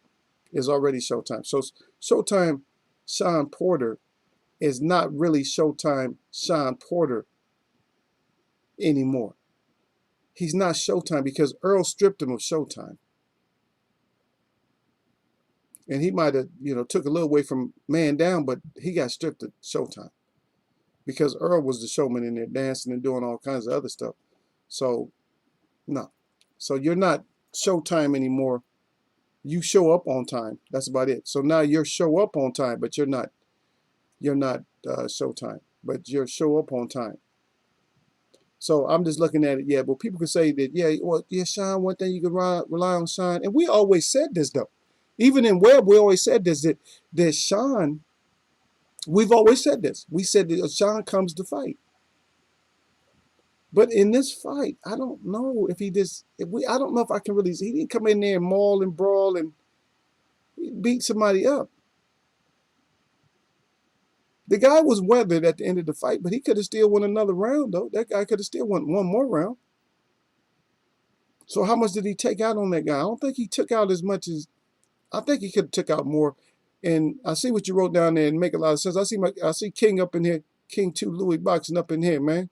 is already showtime. So showtime Sean Porter is not really showtime Sean Porter anymore. He's not showtime because Earl stripped him of showtime. And he might have, took a little away from man down, but he got stripped of showtime because Earl was the showman in there dancing and doing all kinds of other stuff. So no. So you're not showtime anymore. You show up on time. That's about it. So now you're show up on time, but you're not showtime, but you're show up on time. So I'm just looking at it. Yeah, but people could say that, yeah, well, yeah, Sean, one thing you can rely on Sean. And we always said this, though. Even in Webb, we always said this, that Sean, we've always said this. We said that Sean comes to fight. But in this fight, I don't know if I don't know if I can really, he didn't come in there and maul and brawl and beat somebody up. The guy was weathered at the end of the fight, but he could have still won another round, though. That guy could have still won one more round. So how much did he take out on that guy? I don't think he took out as much as, I think he could have took out more. And I see what you wrote down there and make a lot of sense. I see King up in here, King 2 Louis boxing up in here, man.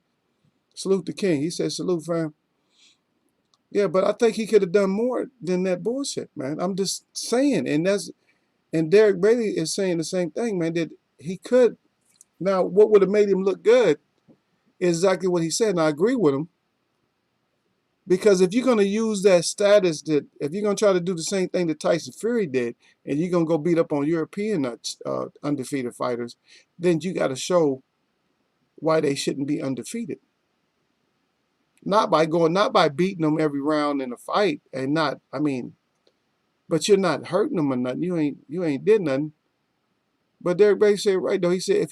Salute the King. He said, salute, fam. Yeah, but I think he could have done more than that bullshit, man. I'm just saying. And Derek Brady is saying the same thing, man, that he could. Now, what would have made him look good is exactly what he said, and I agree with him. Because if you're going to use that status, that if you're going to try to do the same thing that Tyson Fury did, and you're going to go beat up on European undefeated fighters, then you got to show why they shouldn't be undefeated. Not by beating them every round in a fight, and but you're not hurting them or nothing. You ain't did nothing. But Derek Brady said right though. He said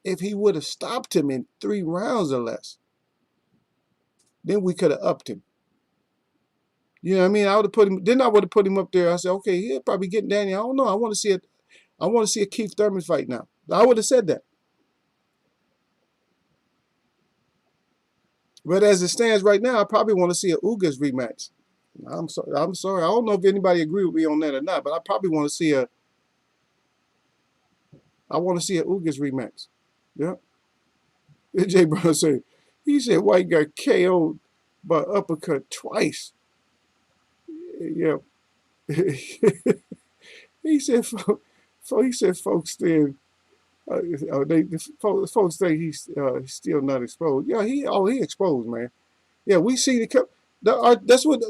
if he would have stopped him in 3 rounds or less, then we could have upped him. You know what I mean? I would have put him up there. I said, okay, he'll probably get Danny. I don't know. I want to see a Keith Thurman fight now. I would have said that. But as it stands right now, I probably want to see a Ugas rematch. I'm sorry. I don't know if anybody agree with me on that or not, but I probably want to see a Ugas rematch. Yeah. Jay Brown said, he said White got KO'd by uppercut twice. Yeah. he said folks then folks think he's still not exposed. Yeah, he exposed, man. Yeah, we see that's what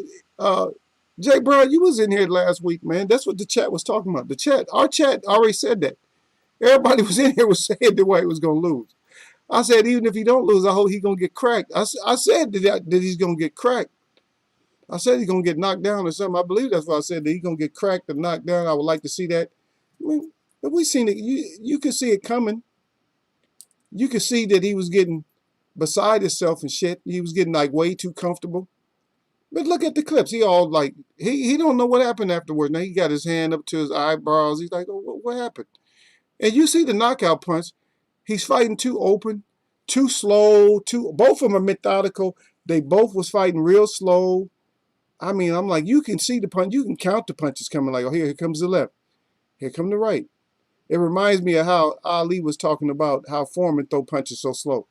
Jay Brown, you was in here last week, man. That's what the chat was talking about. Our chat already said that. Everybody was in here was saying that White was gonna lose. I said even if he don't lose, I hope he's gonna get cracked. I said that he's gonna get cracked. I said he's gonna get knocked down or something. I believe that's what I said, that he's gonna get cracked and knocked down. I would like to see that. I mean, but we seen it. You could see it coming. You could see that he was getting beside himself and shit. He was getting like way too comfortable. But look at the clips. He all like he don't know what happened afterwards. Now he got his hand up to his eyebrows. He's like, oh, what happened? And you see the knockout punch. He's fighting too open, too slow. Both of them are methodical. They both was fighting real slow. I mean, I'm like, you can see the punch. You can count the punches coming. Like, oh, here comes the left. Here come the right. It reminds me of how Ali was talking about how Foreman throw punches so slow.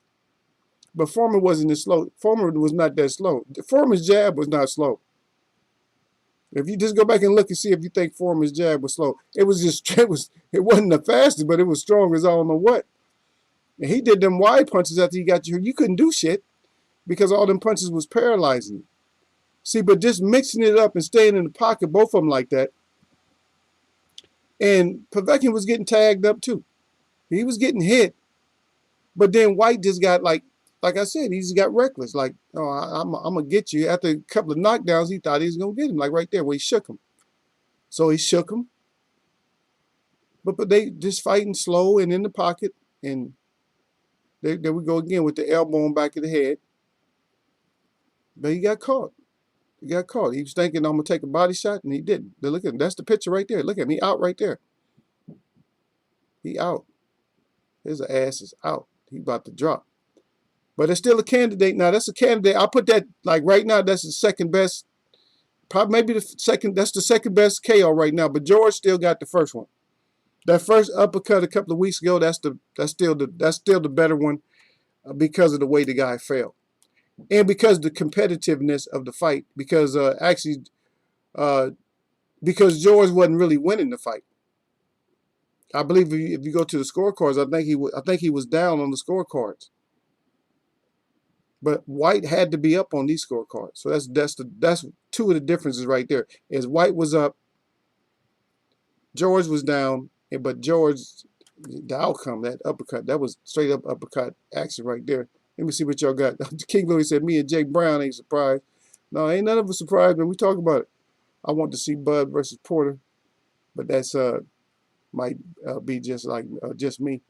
But Foreman wasn't as slow. Foreman was not that slow. Foreman's jab was not slow. If you just go back and look and see if you think Foreman's jab was slow, it wasn't the fastest, but it was strong as I don't know what. And he did them wide punches after he got you. You couldn't do shit because all them punches was paralyzing you. See, but just mixing it up and staying in the pocket, both of them like that. And Povetkin was getting tagged up too. He was getting hit. But then White just got like I said, he just got reckless. Like, oh, I'm going to get you. After a couple of knockdowns, he thought he was going to get him. Like right there where he shook him. So he shook him. But they just fighting slow and in the pocket. And There we go again with the elbow on back of the head. But he got caught. He got caught. He was thinking I'm gonna take a body shot, and he didn't. Look at him. That's the picture right there. Look at him. He out right there. He out. His ass is out. He about to drop. But it's still a candidate. Now that's a candidate. I put that like right now. That's the second best. Probably maybe the second. That's the second best KO right now. But George still got the first one. That first uppercut a couple of weeks ago. That's still the better one because of the way the guy fell, and because the competitiveness of the fight. Because because George wasn't really winning the fight. I believe if you go to the scorecards, I think he was down on the scorecards. But White had to be up on these scorecards. So that's two of the differences right there. Is White was up, George was down, but George, the outcome, that uppercut, that was straight up uppercut action right there. Let me see what y'all got. King Louis said, me and Jake Brown ain't surprised. No, ain't none of us surprised, man. We talk about it. I want to see Bud versus Porter, but that's might be just me.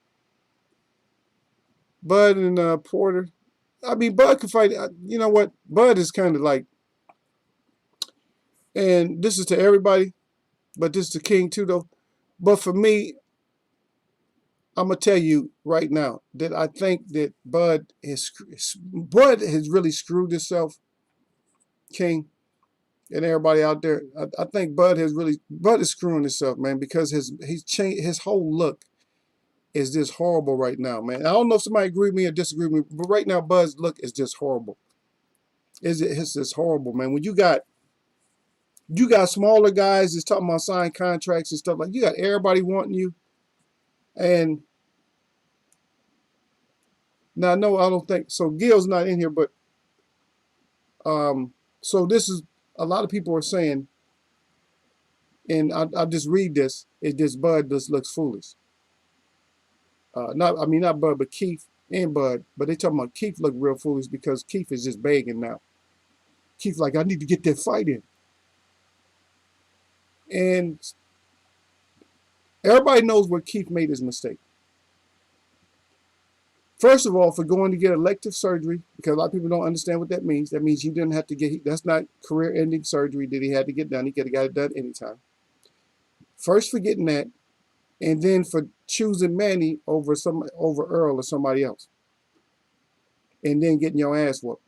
Bud and Porter. I mean, Bud can fight. You know what? Bud is kind of like, and this is to everybody, but this is to King too, though. But for me, I'm gonna tell you right now that I think that Bud has really screwed himself, King, and everybody out there. I think Bud is screwing himself, man, because he's changed his whole look. Is just horrible right now, man. I don't know if somebody agree with me or disagree with me, but right now Bud's look is just horrible. It's just horrible, man. When you got smaller guys that's talking about signing contracts and stuff, like you got everybody wanting you. And now no, I don't think so. Gil's not in here, but so this is a lot of people are saying, and I'll just read this, is this Bud just looks foolish. Not Bud, but Keith and Bud. But they talking about Keith look real foolish because Keith is just begging now. Keith like, I need to get that fight in. And everybody knows where Keith made his mistake. First of all, for going to get elective surgery, because a lot of people don't understand what that means. That means he didn't have to that's not career-ending surgery that he had to get done. He could have got it done anytime. First for getting that, and then for choosing Manny over Earl or somebody else. And then getting your ass whooped.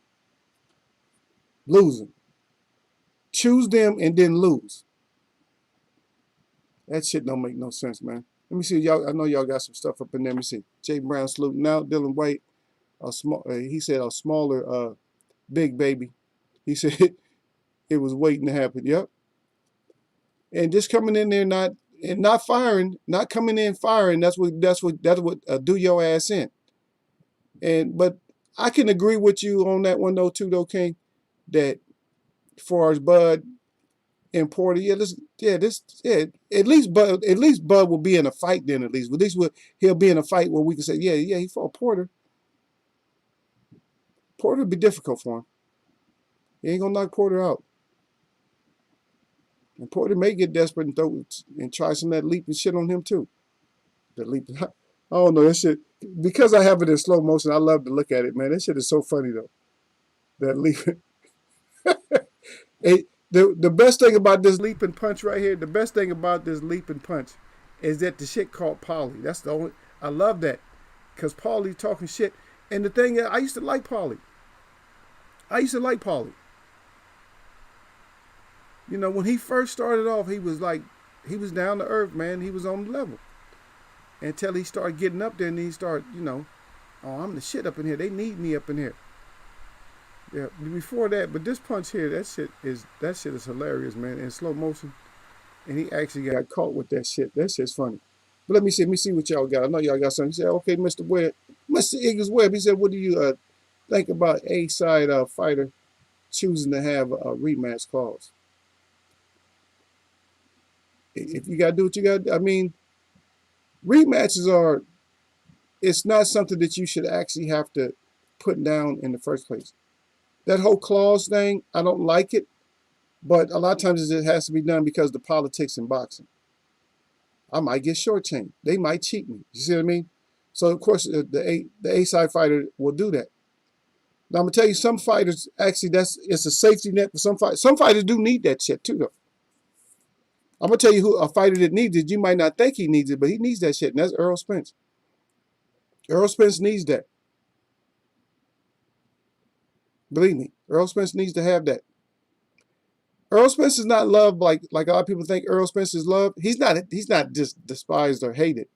Losing. Choose them and then lose. That shit don't make no sense, man. Let me see, y'all. I know y'all got some stuff up in there. Let me see. Jay Brown saluting out. Dylan White, he said a smaller big baby. He said it was waiting to happen. Yep. And just coming in there not firing, not coming in firing. That's what do your ass in. But I can agree with you on that one too, King. That as far as Bud and Porter, at least Bud will be in a fight then. At least he'll be in a fight where we can say, yeah, he fought Porter. Porter would be difficult for him. He ain't gonna knock Porter out. And Porter may get desperate and try some of that leaping shit on him too. The leap, I don't know, that shit, because I have it in slow motion, I love to look at it, man. That shit is so funny though. That leap. The best thing about this leaping punch right here, is that the shit called Paulie. That's the only, I love that. Because Paulie talking shit. And the thing is, I used to like Paulie. You know, when he first started off, he was down to earth, man. He was on the level. Until he started getting up there and he started, oh, I'm the shit up in here. They need me up in here. Yeah, before that, but this punch here, that shit is hilarious, man, in slow motion. And he actually got caught with that shit. That shit's funny. But let me see what y'all got. I know y'all got something. He said, okay, Mr. Eagles Webb, he said, what do you think about A-side fighter choosing to have a rematch clause? If you got to do what you got to do, I mean, rematches it's not something that you should actually have to put down in the first place. That whole clause thing, I don't like it, but a lot of times it has to be done because of the politics in boxing. I might get shortchanged. They might cheat me. You see what I mean? So of course the A side fighter will do that. Now I'm gonna tell you, some fighters actually it's a safety net for some fighters. Some fighters do need that shit too, though. I'm gonna tell you who a fighter that needs it. You might not think he needs it, but he needs that shit, and that's Errol Spence. Errol Spence needs that. Believe me, Errol Spence needs to have that. Errol Spence is not loved like a lot of people think Errol Spence is loved. He's not. He's not just despised or hated.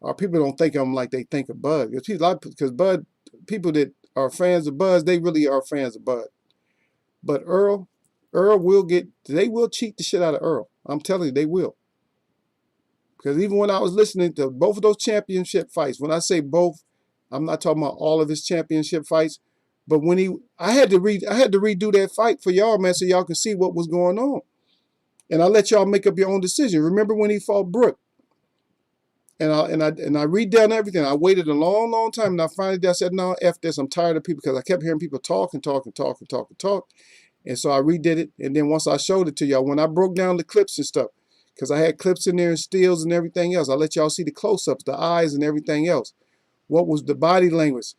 Or people don't think of him like they think of Bud. Because Bud, people that are fans of Bud, they really are fans of Bud. But Earl will they will cheat the shit out of Earl. I'm telling you, they will. Because even when I was listening to both of those championship fights, when I say both, I'm not talking about all of his championship fights, but when I had to redo that fight for y'all, man, so y'all can see what was going on. And I let y'all make up your own decision. Remember when he fought Brook? And I read down everything. I waited a long, long time, and I finally I said, no, F this. I'm tired of people, because I kept hearing people talk and talk and talk and talk and talk. And so I redid it. And then once I showed it to y'all, when I broke down the clips and stuff, because I had clips in there and stills and everything else, I let y'all see the close-ups, the eyes and everything else. What was the body language,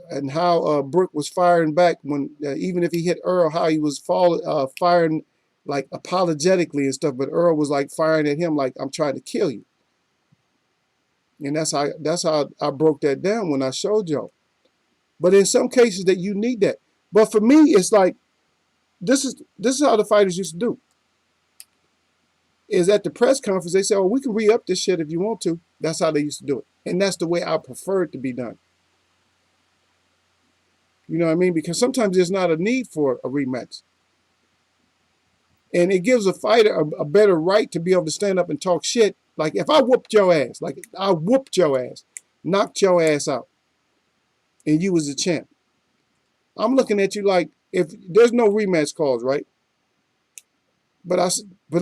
and how Brook was firing back when, even if he hit Earl, how he was firing like apologetically and stuff, but Earl was like firing at him like, I'm trying to kill you. And that's how I broke that down when I showed y'all. But in some cases that you need that. But for me, it's like, this is how the fighters used to do. Is at the press conference, they say, oh, we can re-up this shit if you want to. That's how they used to do it. And that's the way I prefer it to be done. You know what I mean? Because sometimes there's not a need for a rematch. And it gives a fighter a better right to be able to stand up and talk shit. Like if I whooped your ass, knocked your ass out, and you was a champ, I'm looking at you like, if there's no rematch clause, right? But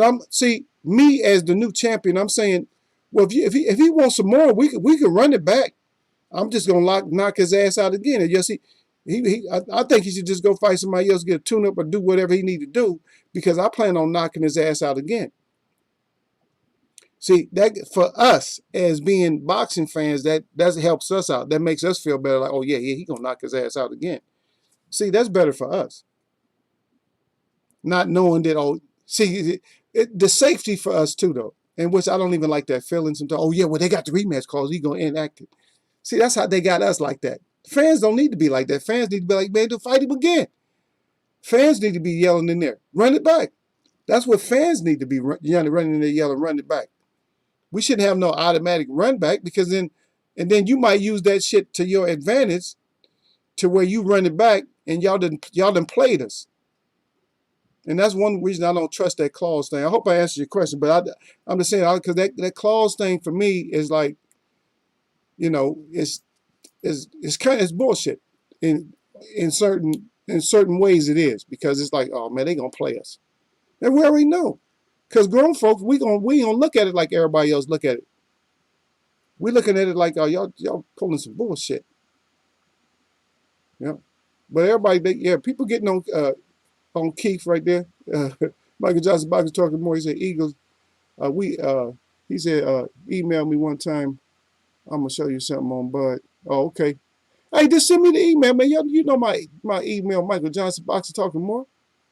I'm see, me as the new champion, I'm saying, well, if he wants some more, we can run it back. I'm just gonna knock his ass out again. And yes, I think he should just go fight somebody else, get a tune-up, or do whatever he need to do, because I plan on knocking his ass out again. See, that for us as being boxing fans, that helps us out. That makes us feel better. Like, oh yeah, he gonna knock his ass out again. See, that's better for us. Not knowing that, oh, see, the safety for us too, though, and which I don't even like that feeling sometimes. Oh yeah, well they got the rematch clause, he gonna enact it. See, that's how they got us like that. Fans don't need to be like that. Fans need to be like, man, to fight him again. Fans need to be yelling in there, run it back. That's what fans need to be running in there, yelling, run it back. We shouldn't have no automatic run back, because then you might use that shit to your advantage, to where you run it back and y'all done played us. And that's one reason I don't trust that clause thing. I hope I answered your question, but I'm just saying, because that clause thing for me is like, you know, it's bullshit. In certain ways it is, because it's like, oh man, they gonna play us. And we already know. Because grown folks, we gonna look at it like everybody else look at it. We looking at it like, oh, y'all pulling some bullshit. Yeah. But everybody, people getting on Keith right there. Michael Johnson Boxing talking more. He said, Eagles, he said, email me one time. I'm gonna show you something on Bud. Oh, okay. Hey, just send me the email, man. You know my email, Michael Johnson Boxing talking more.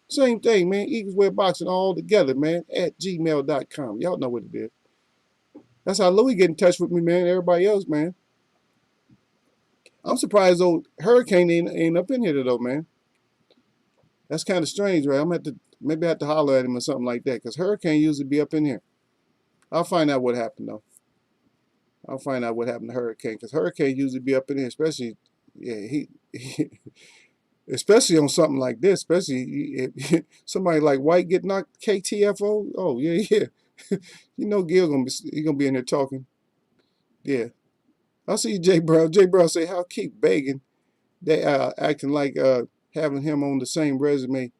Same thing, man. Eagles Wear Boxing all together, man, at gmail.com. Y'all know what it is. That's how Louis get in touch with me, man. Everybody else, man. I'm surprised old Hurricane ain't up in here though, man. That's kind of strange, right? I'm gonna have to maybe have to holler at him or something like that, because Hurricane usually be up in here. I'll find out what happened though. I'll find out what happened to Hurricane, because Hurricane usually be up in here, especially he especially on something like this, especially if somebody like White get knocked KTFO. Oh yeah. You know Gil gonna be in there talking. Yeah. I see Jay Brown. Jay Brown say, how keep begging? They acting like having him on the same resume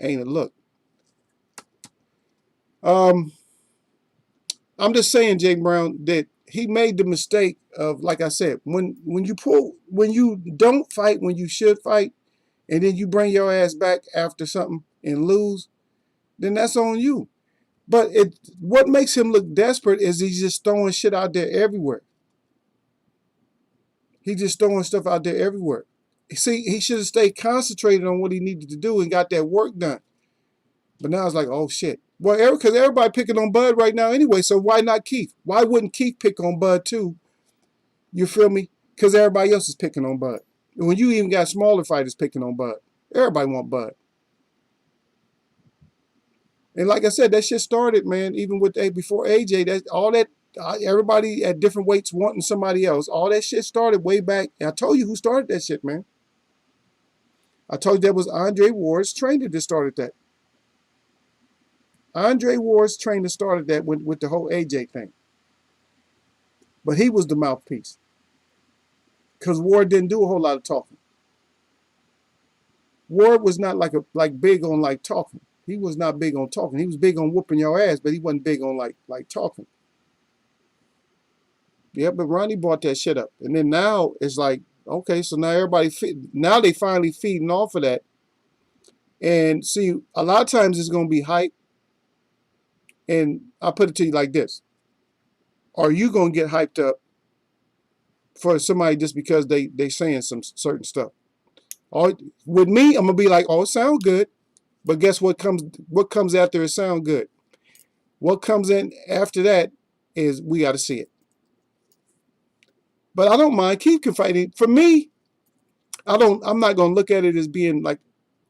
ain't a look. I'm just saying, Jay Brown, that he made the mistake of, like I said, when you don't fight when you should fight, and then you bring your ass back after something and lose, then that's on you. But what makes him look desperate is he's just throwing shit out there everywhere. He just throwing stuff out there everywhere. See, he should have stayed concentrated on what he needed to do and got that work done. But now it's like, oh shit. Well, because everybody picking on Bud right now anyway, so why not Keith? Why wouldn't Keith pick on Bud too? You feel me? Because everybody else is picking on Bud. And when you even got smaller fighters picking on Bud, everybody want Bud. And like I said, that shit started, man, even with before AJ. That all that everybody at different weights wanting somebody else. All that shit started way back. And I told you who started that shit, man. I told you that was Andre Ward's trainer that started that. Andre Ward's trainer started that with the whole AJ thing. But he was the mouthpiece. Because Ward didn't do a whole lot of talking. Ward was not like big on like talking. He was not big on talking. He was big on whooping your ass, but he wasn't big on like talking. Yeah, but Ronnie brought that shit up. And then now it's like, okay, so now now they finally feeding off of that. And see, a lot of times it's going to be hype. And I'll put it to you like this. Are you going to get hyped up for somebody just because they saying some certain stuff? Or with me, I'm going to be like, oh, it sounds good. But guess what comes after it sound good? What comes in after that is we got to see it. But I don't mind. Keith can fight it. For me, I'm not going to look at it as being like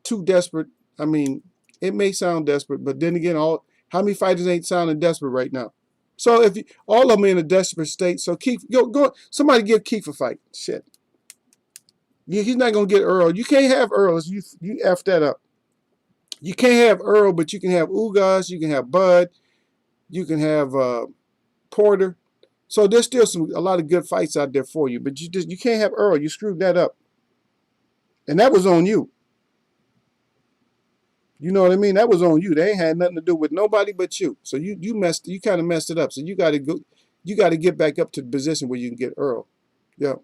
too desperate. I mean, it may sound desperate, but then again, how many fighters ain't sounding desperate right now? So if all of them in a desperate state, so Keith, go somebody give Keith a fight. Shit. He's not going to get Earl. You can't have Earl. You F that up. You can't have Earl, but you can have Ugas, you can have Bud, you can have Porter. So there's still a lot of good fights out there for you, but you can't have Earl. You screwed that up. And that was on you. You know what I mean? That was on you. They ain't had nothing to do with nobody but you. So you kind of messed it up. So you got to get back up to the position where you can get Earl. Yeah.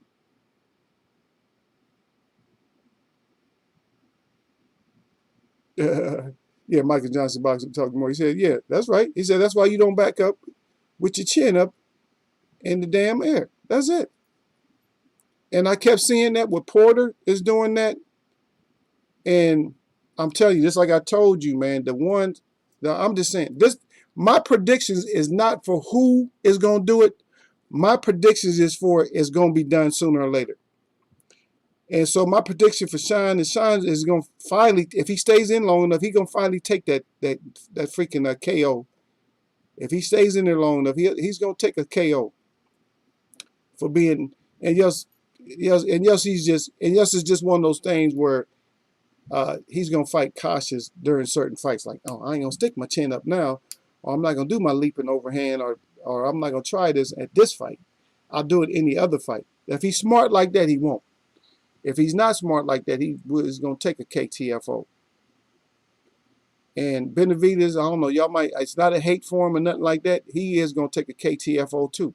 Yeah, Michael Johnson boxing talking more. He said, yeah, that's right. He said, that's why you don't back up with your chin up in the damn air. That's it. And I kept seeing that with Porter is doing that. And I'm telling you, just like I told you, man, I'm just saying, my predictions is not for who is going to do it. My predictions is for it's going to be done sooner or later. And so my prediction for Sean is going to finally, if he stays in long enough, he's going to finally take that freaking KO. If he stays in there long enough, he's going to take a KO for being, it's just one of those things where he's going to fight cautious during certain fights. Like, oh, I ain't going to stick my chin up now, or I'm not going to do my leaping overhand, or I'm not going to try this at this fight. I'll do it any other fight. If he's smart like that, he won't. If he's not smart like that, he is going to take a KTFO. And Benavidez, I don't know, y'all might, it's not a hate for him or nothing like that. He is going to take a KTFO too.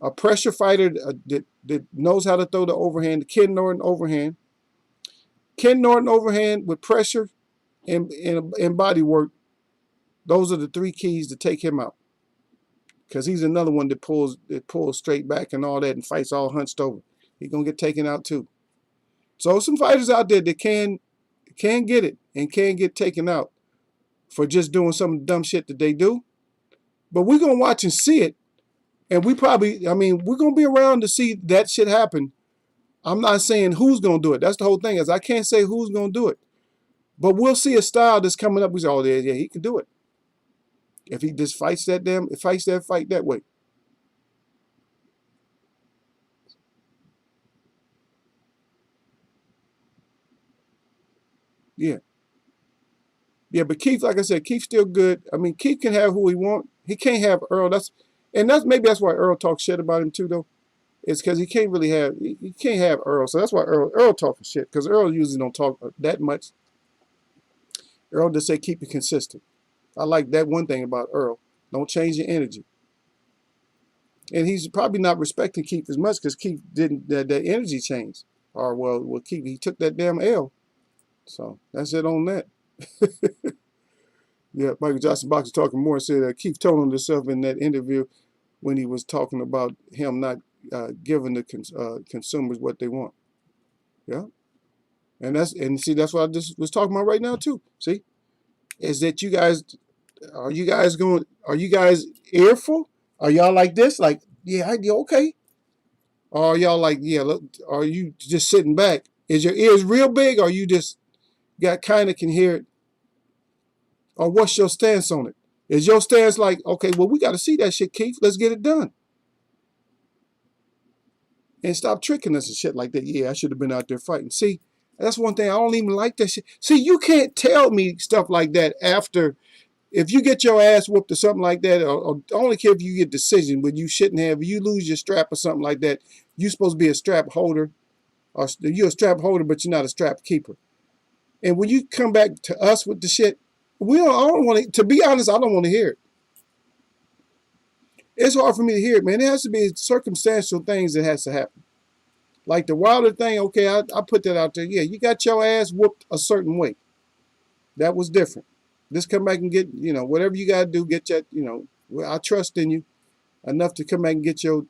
A pressure fighter that knows how to throw the overhand, the Ken Norton overhand. Ken Norton overhand with pressure and body work. Those are the three keys to take him out. Because he's another one that pulls straight back and all that and fights all hunched over. He's going to get taken out too. So some fighters out there that can get it and can get taken out for just doing some dumb shit that they do. But we're going to watch and see it. And we're going to be around to see that shit happen. I'm not saying who's going to do it. That's the whole thing, is I can't say who's going to do it. But we'll see a style that's coming up. We say, oh, yeah, he can do it. If he just fights that fight that way. Yeah. Yeah, but Keith, like I said, Keith's still good. I mean, Keith can have who he wants. He can't have Earl. Maybe that's why Earl talks shit about him too, though. It's because he can't have Earl. So that's why Earl talking shit, because Earl usually don't talk that much. Earl just say keep it consistent. I like that one thing about Earl. Don't change your energy. And he's probably not respecting Keith as much because Keith didn't, that energy changed. Or, well, Keith, he took that damn L. So that's it on that. Yeah, Michael Johnson boxer talking more, said Keith told him himself in that interview when he was talking about him not giving the consumers what they want. Yeah, and see that's what I just was talking about right now too. See, is that are you guys earful? Are y'all like this? Like, yeah, okay. Or are y'all like, yeah, look, are you just sitting back? Is your ears real big or you just got kind of can hear it? Or what's your stance on it? Is your stance like, okay, well, we got to see that shit, Keith. Let's get it done. And stop tricking us and shit like that. Yeah, I should have been out there fighting. See, that's one thing. I don't even like that shit. See, you can't tell me stuff like that after. If you get your ass whooped or something like that, or I only care if you get decision, but you shouldn't have. If you lose your strap or something like that, you're supposed to be a strap holder, or you're a strap holder, but you're not a strap keeper. And when you come back to us with the shit, I don't want to be honest, I don't want to hear it. It's hard for me to hear it, man. It has to be circumstantial things that has to happen. Like the Wilder thing, okay, I put that out there. Yeah, you got your ass whooped a certain way. That was different. Just come back and get, whatever you got to do, get that, well, I trust in you enough to come back and get your,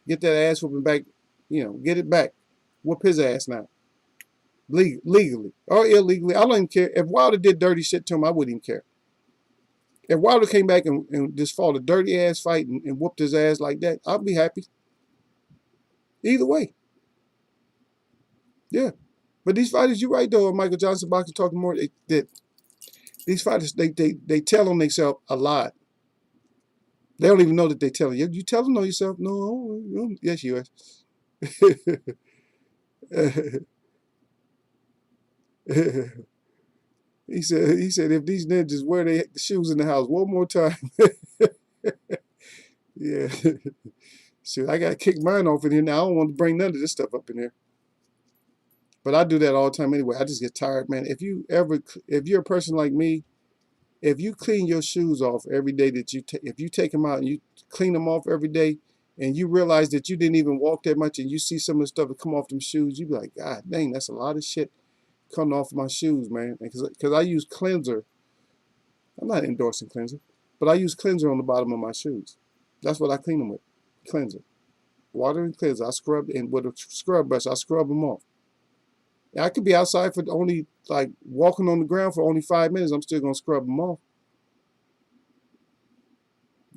get that ass whooping back, get it back. Whoop his ass now. Legally or illegally. I don't even care. If Wilder did dirty shit to him, I wouldn't even care. If Wilder came back and just fought a dirty ass fight and whooped his ass like that, I'd be happy. Either way. Yeah. But these fighters, you're right though, Michael Johnson boxing talking more, these fighters, they tell on themselves a lot. They don't even know that they tell you. You tell them on yourself? No. Yes, you are. He said if these ninjas wear their shoes in the house one more time. Yeah. Shit, I got to kick mine off in here now. I don't want to bring none of this stuff up in here. But I do that all the time anyway. I just get tired, man. If you're a person like me, if you clean your shoes off every day if you take them out and you clean them off every day and you realize that you didn't even walk that much and you see some of the stuff that come off them shoes, you be like, God dang, that's a lot of shit coming off my shoes, man. Because I use cleanser. I'm not endorsing cleanser, but I use cleanser on the bottom of my shoes. That's what I clean them with, cleanser. Water and cleanser. I scrub, and with a scrub brush, I scrub them off. I could be outside for only, like, walking on the ground for only 5 minutes. I'm still going to scrub them off.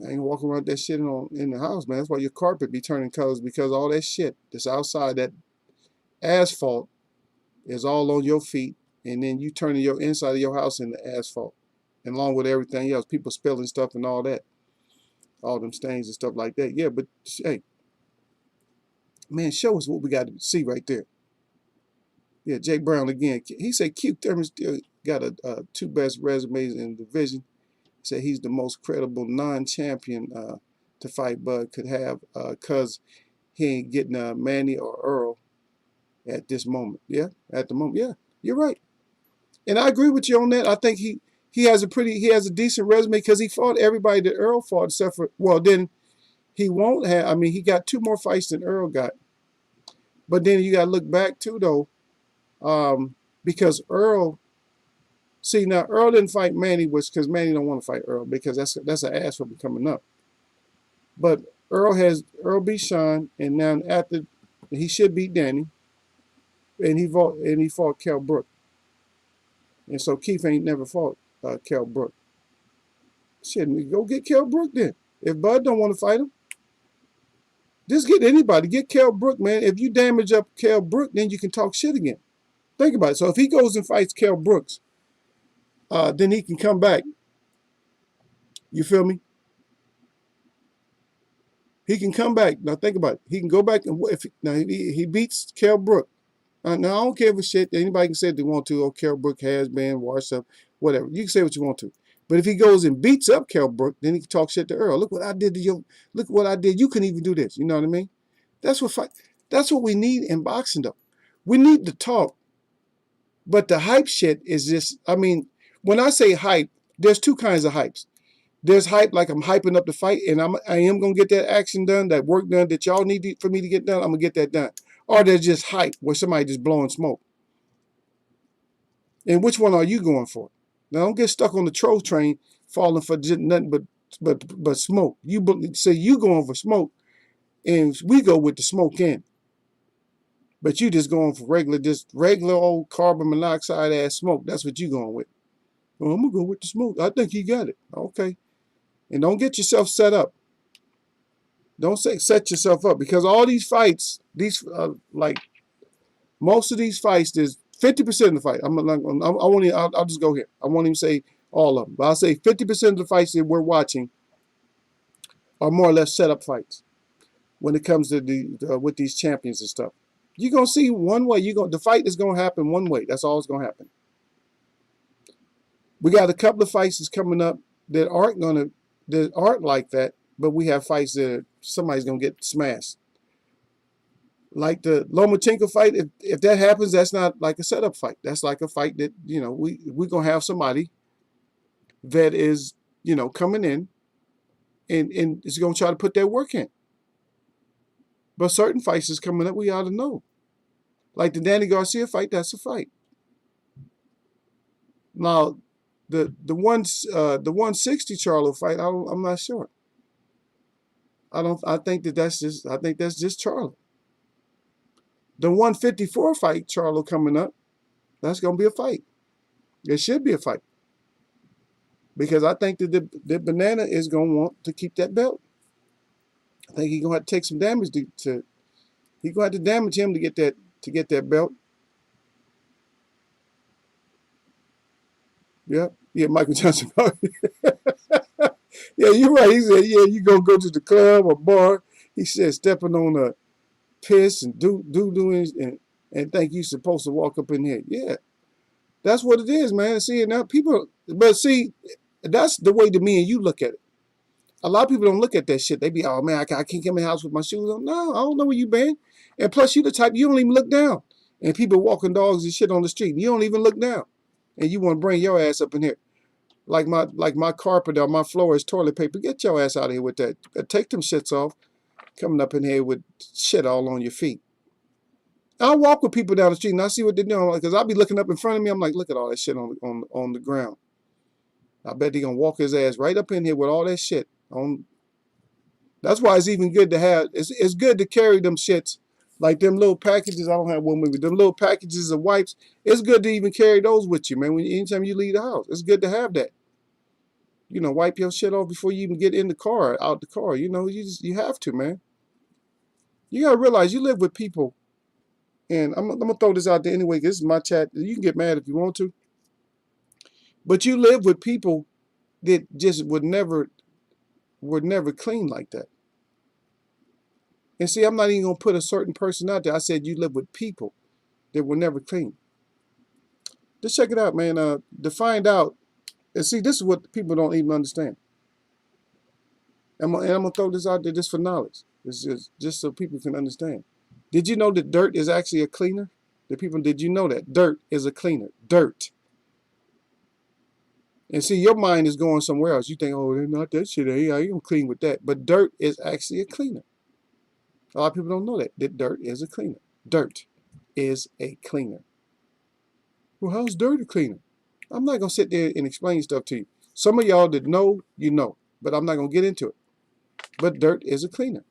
I ain't walking around that shit in the house, man. That's why your carpet be turning colors, because all that shit that's outside, that asphalt, is all on your feet, and then you turning your inside of your house into asphalt, and along with everything else, people spilling stuff and all that, all them stains and stuff like that. Yeah, but hey, man, show us what we got to see right there. Yeah, Jake Brown again. He said Keith Thurman still got a 2 best resumes in the division. He said he's the most credible non-champion to fight Bud could have, because he ain't getting Manny or Earl at this moment. Yeah, at the moment. Yeah, you're right. And I agree with you on that. I think he has a decent resume because he fought everybody that Earl fought except for, well, then he won't have, I mean, he got 2 more fights than Earl got. But then you got to look back too, though. Because Earl, see now Earl didn't fight Manny was because Manny don't want to fight Earl because that's an ass whooping coming up. But Earl beat Sean, and now after he should beat Danny, and he fought Kell Brook, and so Keith ain't never fought Kell Brook. Shit, go get Kell Brook then. If Bud don't want to fight him, just get anybody. Get Kell Brook, man. If you damage up Kell Brook, then you can talk shit again. Think about it. So if he goes and fights Kell Brooks, then he can come back. You feel me? He can come back. Now think about it. He can go back and he beats Kell Brook. Now I don't care if shit. Anybody can say if they want to. Oh, Kell Brook has been washed up, whatever. You can say what you want to. But if he goes and beats up Kell Brook, then he can talk shit to Earl. Look what I did to you. Look what I did. You couldn't even do this. You know what I mean? That's what we need in boxing, though. We need to talk. But the hype shit is just, I mean, when I say hype, there's 2 kinds of hypes. There's hype like I'm hyping up the fight, and I am going to get that action done, that work done that y'all need for me to get done. I'm going to get that done. Or there's just hype where somebody just blowing smoke. And which one are you going for? Now, don't get stuck on the troll train falling for just nothing but smoke. You say you going for smoke, and we go with the smoke in. But you just going for just regular old carbon monoxide ass smoke. That's what you going with. Oh, I'm gonna go with the smoke. I think he got it. Okay. And don't get yourself set up. Don't set yourself up, because all these fights, like most of these fights, there's 50% of the fight. I'll just go here. I won't even say all of them, but I'll say 50% of the fights that we're watching are more or less set up fights when it comes to with these champions and stuff. You're gonna see one way. The fight is gonna happen one way. That's all it's gonna happen. We got a couple of fights that's coming up that aren't like that, but we have fights that somebody's gonna get smashed. Like the Lomachenko fight, if that happens, that's not like a setup fight. That's like a fight that, we're gonna have somebody that is, coming in and is gonna try to put their work in. But certain fights is coming up, we ought to know. Like the Danny Garcia fight, that's a fight. Now, the 160 Charlo fight, I'm not sure. I think that's just Charlo. The 154 fight, Charlo, coming up, that's gonna be a fight. It should be a fight, because I think that the Banana is gonna want to keep that belt. I think he's gonna have to take some damage he's gonna have to damage him to get that belt. Yeah, Michael Johnson. Yeah, you're right. He said, yeah, you gonna go to the club or bar. He said, stepping on a piss and doing and think you're supposed to walk up in here. Yeah, that's what it is, man. See, now people, but see, that's the way that me and you look at it. A lot of people don't look at that shit. They be, oh man, I can't come in the house with my shoes on. No, I don't know where you been. And plus, you the type, you don't even look down. And people walking dogs and shit on the street, and you don't even look down. And you want to bring your ass up in here. Like my carpet or my floor is toilet paper. Get your ass out of here with that. Take them shits off. Coming up in here with shit all on your feet. I walk with people down the street and I see what they're doing, because I'll be looking up in front of me. I'm like, look at all that shit on the ground. I bet they're gonna walk his ass right up in here with all that shit on. That's why it's even good to have. It's good to carry them shits, like them little packages. I don't have one with me. Them little packages of wipes. It's good to even carry those with you, man. Anytime you leave the house, it's good to have that. Wipe your shit off before you even get in the car, out the car. You have to, man. You gotta realize you live with people, and I'm gonna throw this out there anyway. This is my chat. You can get mad if you want to, but you live with people that just would never clean like that. And see, I'm not even gonna put a certain person out there. I said you live with people that will never clean. Just check it out, man. To find out, and see, this is what people don't even understand. And I'm gonna throw this out there just for knowledge. It's just so people can understand. Did you know that dirt is actually a cleaner? Did you know that dirt is a cleaner? Dirt. And see, your mind is going somewhere else. You think, oh, they're not that shit. Hey, I ain't clean with that. But dirt is actually a cleaner. A lot of people don't know that dirt is a cleaner. Dirt is a cleaner. Well, how's dirt a cleaner? I'm not gonna sit there and explain stuff to you. Some of y'all that know, you know, but I'm not gonna get into it. But dirt is a cleaner.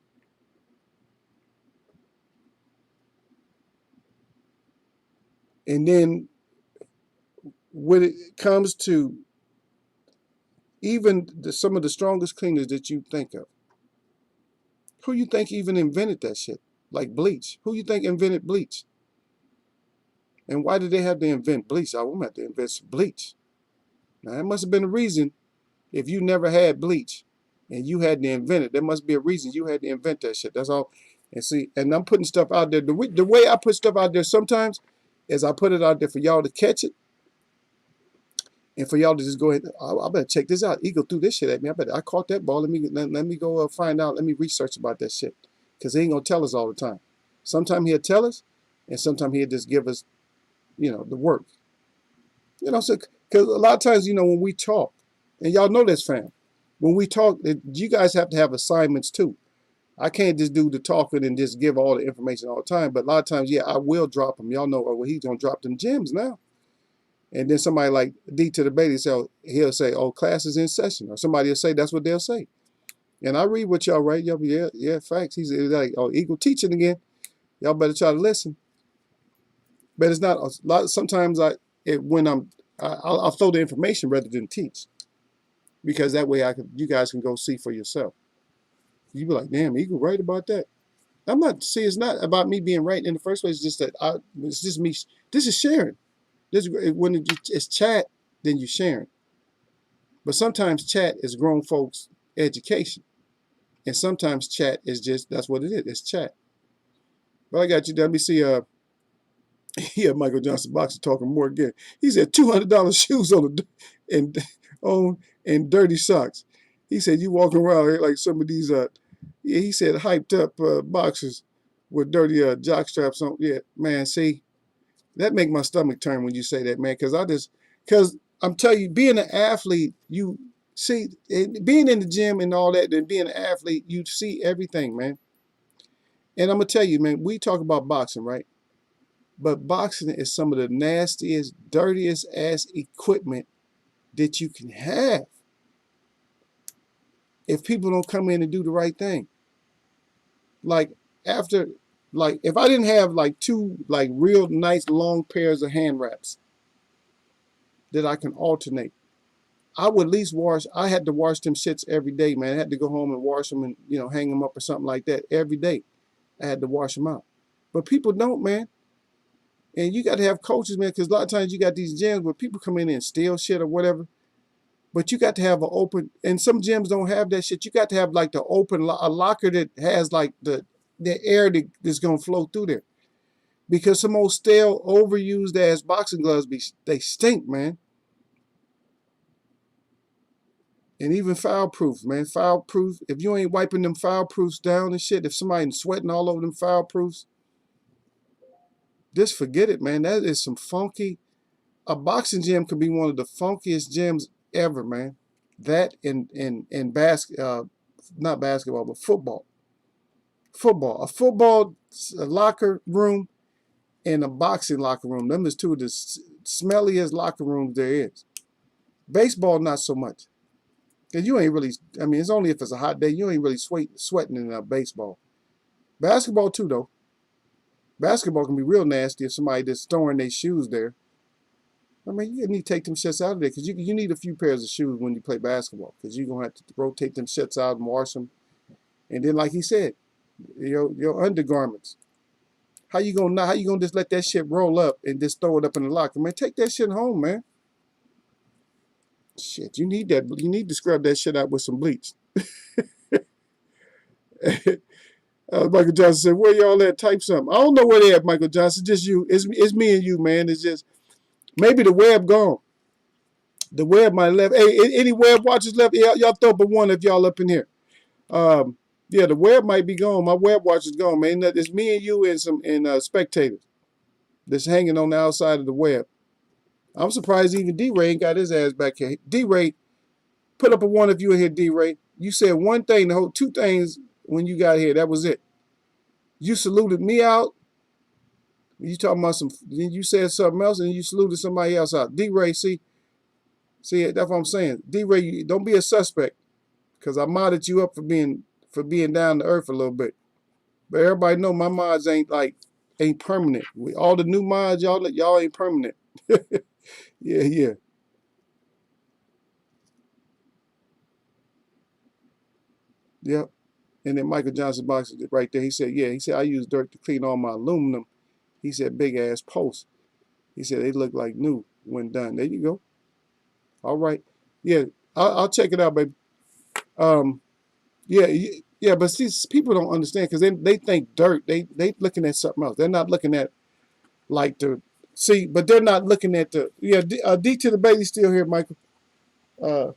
And then when it comes to even some of the strongest cleaners that you think of, who you think even invented that shit? Like bleach. Who you think invented bleach? And why did they have to invent bleach? I won't have to invent some bleach. Now, there must have been a reason. If you never had bleach and you had to invent it, there must be a reason you had to invent that shit. That's all. And see, and I'm putting stuff out there. The way I put stuff out there sometimes is I put it out there for y'all to catch it, and for y'all to just go ahead. I better check this out. He go through this shit at me. I caught that ball. Let me go find out. Let me research about that shit, because he ain't gonna tell us all the time. Sometimes he'll tell us, and sometimes he'll just give us, the work. So because a lot of times, when we talk, and y'all know this, fam, when we talk, you guys have to have assignments too. I can't just do the talking and just give all the information all the time. But a lot of times, yeah, I will drop them. Y'all know, oh, well, he's gonna drop them gems now. And then somebody like D to the Bailey, he'll say, oh, class is in session. Or somebody will say, that's what they'll say. And I read what y'all write. Y'all be, yeah, yeah, facts. He's like, oh, equal teaching again. Y'all better try to listen. But it's not a lot. Sometimes when I'll throw the information rather than teach, because that way you guys can go see for yourself. You be like, damn, Eagle right about that. I'm not. See, it's not about me being right in the first place. It's just that it's just me. This is sharing. This when it's chat, then you're sharing. But sometimes chat is grown folks' education, and sometimes chat is just that's what it is. It's chat. But I got you. Let me see. Yeah, Michael Johnson boxer talking more again. He said $200 shoes and on and dirty socks. He said you walking around here like some of these yeah, he said hyped up boxers with dirty jock straps on. Yeah, man, see, that make my stomach turn when you say that, man, because I'm telling you, being an athlete, you see, being in the gym and all that, and being an athlete, you see everything, man. And I'm gonna tell you, man, we talk about boxing, right? But boxing is some of the nastiest, dirtiest ass equipment that you can have if people don't come in and do the right thing. Like after, like if I didn't have like two like real nice long pairs of hand wraps that I can alternate, I would at least wash. I had to wash them shits every day, man. I had to go home and wash them and hang them up or something like that every day. I had to wash them out. But people don't, man. And you got to have coaches, man, because a lot of times you got these gyms where people come in and steal shit or whatever. But you got to have an open, and some gyms don't have that shit. You got to have like the open, a locker that has like the air that's gonna flow through there. Because some old stale, overused ass boxing gloves they stink, man. And even foul proof, man. Foul proof. If you ain't wiping them foul proofs down and shit, if somebody's sweating all over them foul proofs, just forget it, man. That is some funky. A boxing gym could be one of the funkiest gyms ever, man. That in not basketball, but football. A football locker room and a boxing locker room. Them is two of the smelliest locker rooms there is. Baseball, not so much. Cause you ain't really. I mean, it's only if it's a hot day. You ain't really sweating in baseball. Basketball too, though. Basketball can be real nasty if somebody just throwing their shoes there. I mean, you need to take them shits out of there because you need a few pairs of shoes when you play basketball because you're going to have to rotate them shits out and wash them. And then, like he said, your undergarments. How you gonna just let that shit roll up and just throw it up in the locker? Man, take that shit home, man. Shit, you need that. You need to scrub that shit out with some bleach. Michael Johnson said, "Where y'all at? Type something." I don't know where they at, Michael Johnson. Just you. It's me and you, man. It's just maybe the web gone. The web might left. Hey, any web watchers left? Y'all throw up a one if y'all up in here. Yeah, the web might be gone. My web watch is gone, man. It's me and you and some spectators that's hanging on the outside of the web. I'm surprised even D-Ray ain't got his ass back here. D-Ray, put up a one if you were here, D-Ray. You said one thing, the whole two things when you got here. That was it. You saluted me out. You talking about then you said something else and you saluted somebody else out. D-Ray, see, that's what I'm saying. D-Ray, don't be a suspect because I modded you up for being down to earth a little bit. But everybody know my mods ain't permanent. All the new mods, y'all ain't permanent. Yeah. Yep. And then Michael Johnson box right there. He said, I use dirt to clean all my aluminum. He said, big ass posts. He said, they look like new when done. There you go. All right. Yeah, I'll check it out, baby. Yeah, yeah, but see, people don't understand because they think dirt. They looking at something else. They're not looking at like but they're not looking at D to the baby still here, Michael. Uh,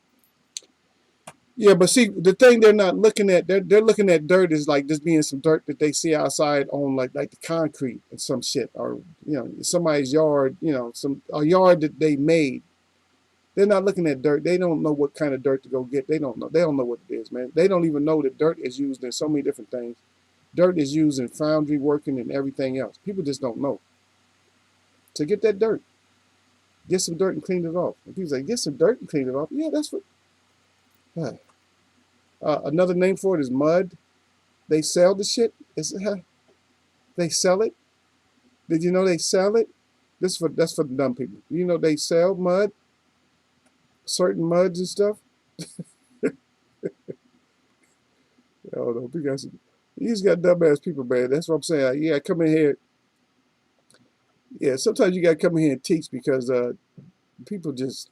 Yeah, but see, the thing they're not looking at, they're looking at dirt as like just being some dirt that they see outside on like the concrete and some shit, or somebody's yard, a yard that they made. They're not looking at dirt. They don't know what kind of dirt to go get. They don't know. They don't know what it is, man. They don't even know that dirt is used in so many different things. Dirt is used in foundry working and everything else. People just don't know. So get that dirt. Get some dirt and clean it off. And people say, get some dirt and clean it off. Yeah, that's what. Another name for it is mud. They sell the shit. They sell it. Did you know they sell it? That's for the dumb people. You know they sell mud, certain muds and stuff. Oh no, you just got dumbass people, man. That's what I'm saying. Yeah, come in here. Yeah, sometimes you gotta come in here and teach because people just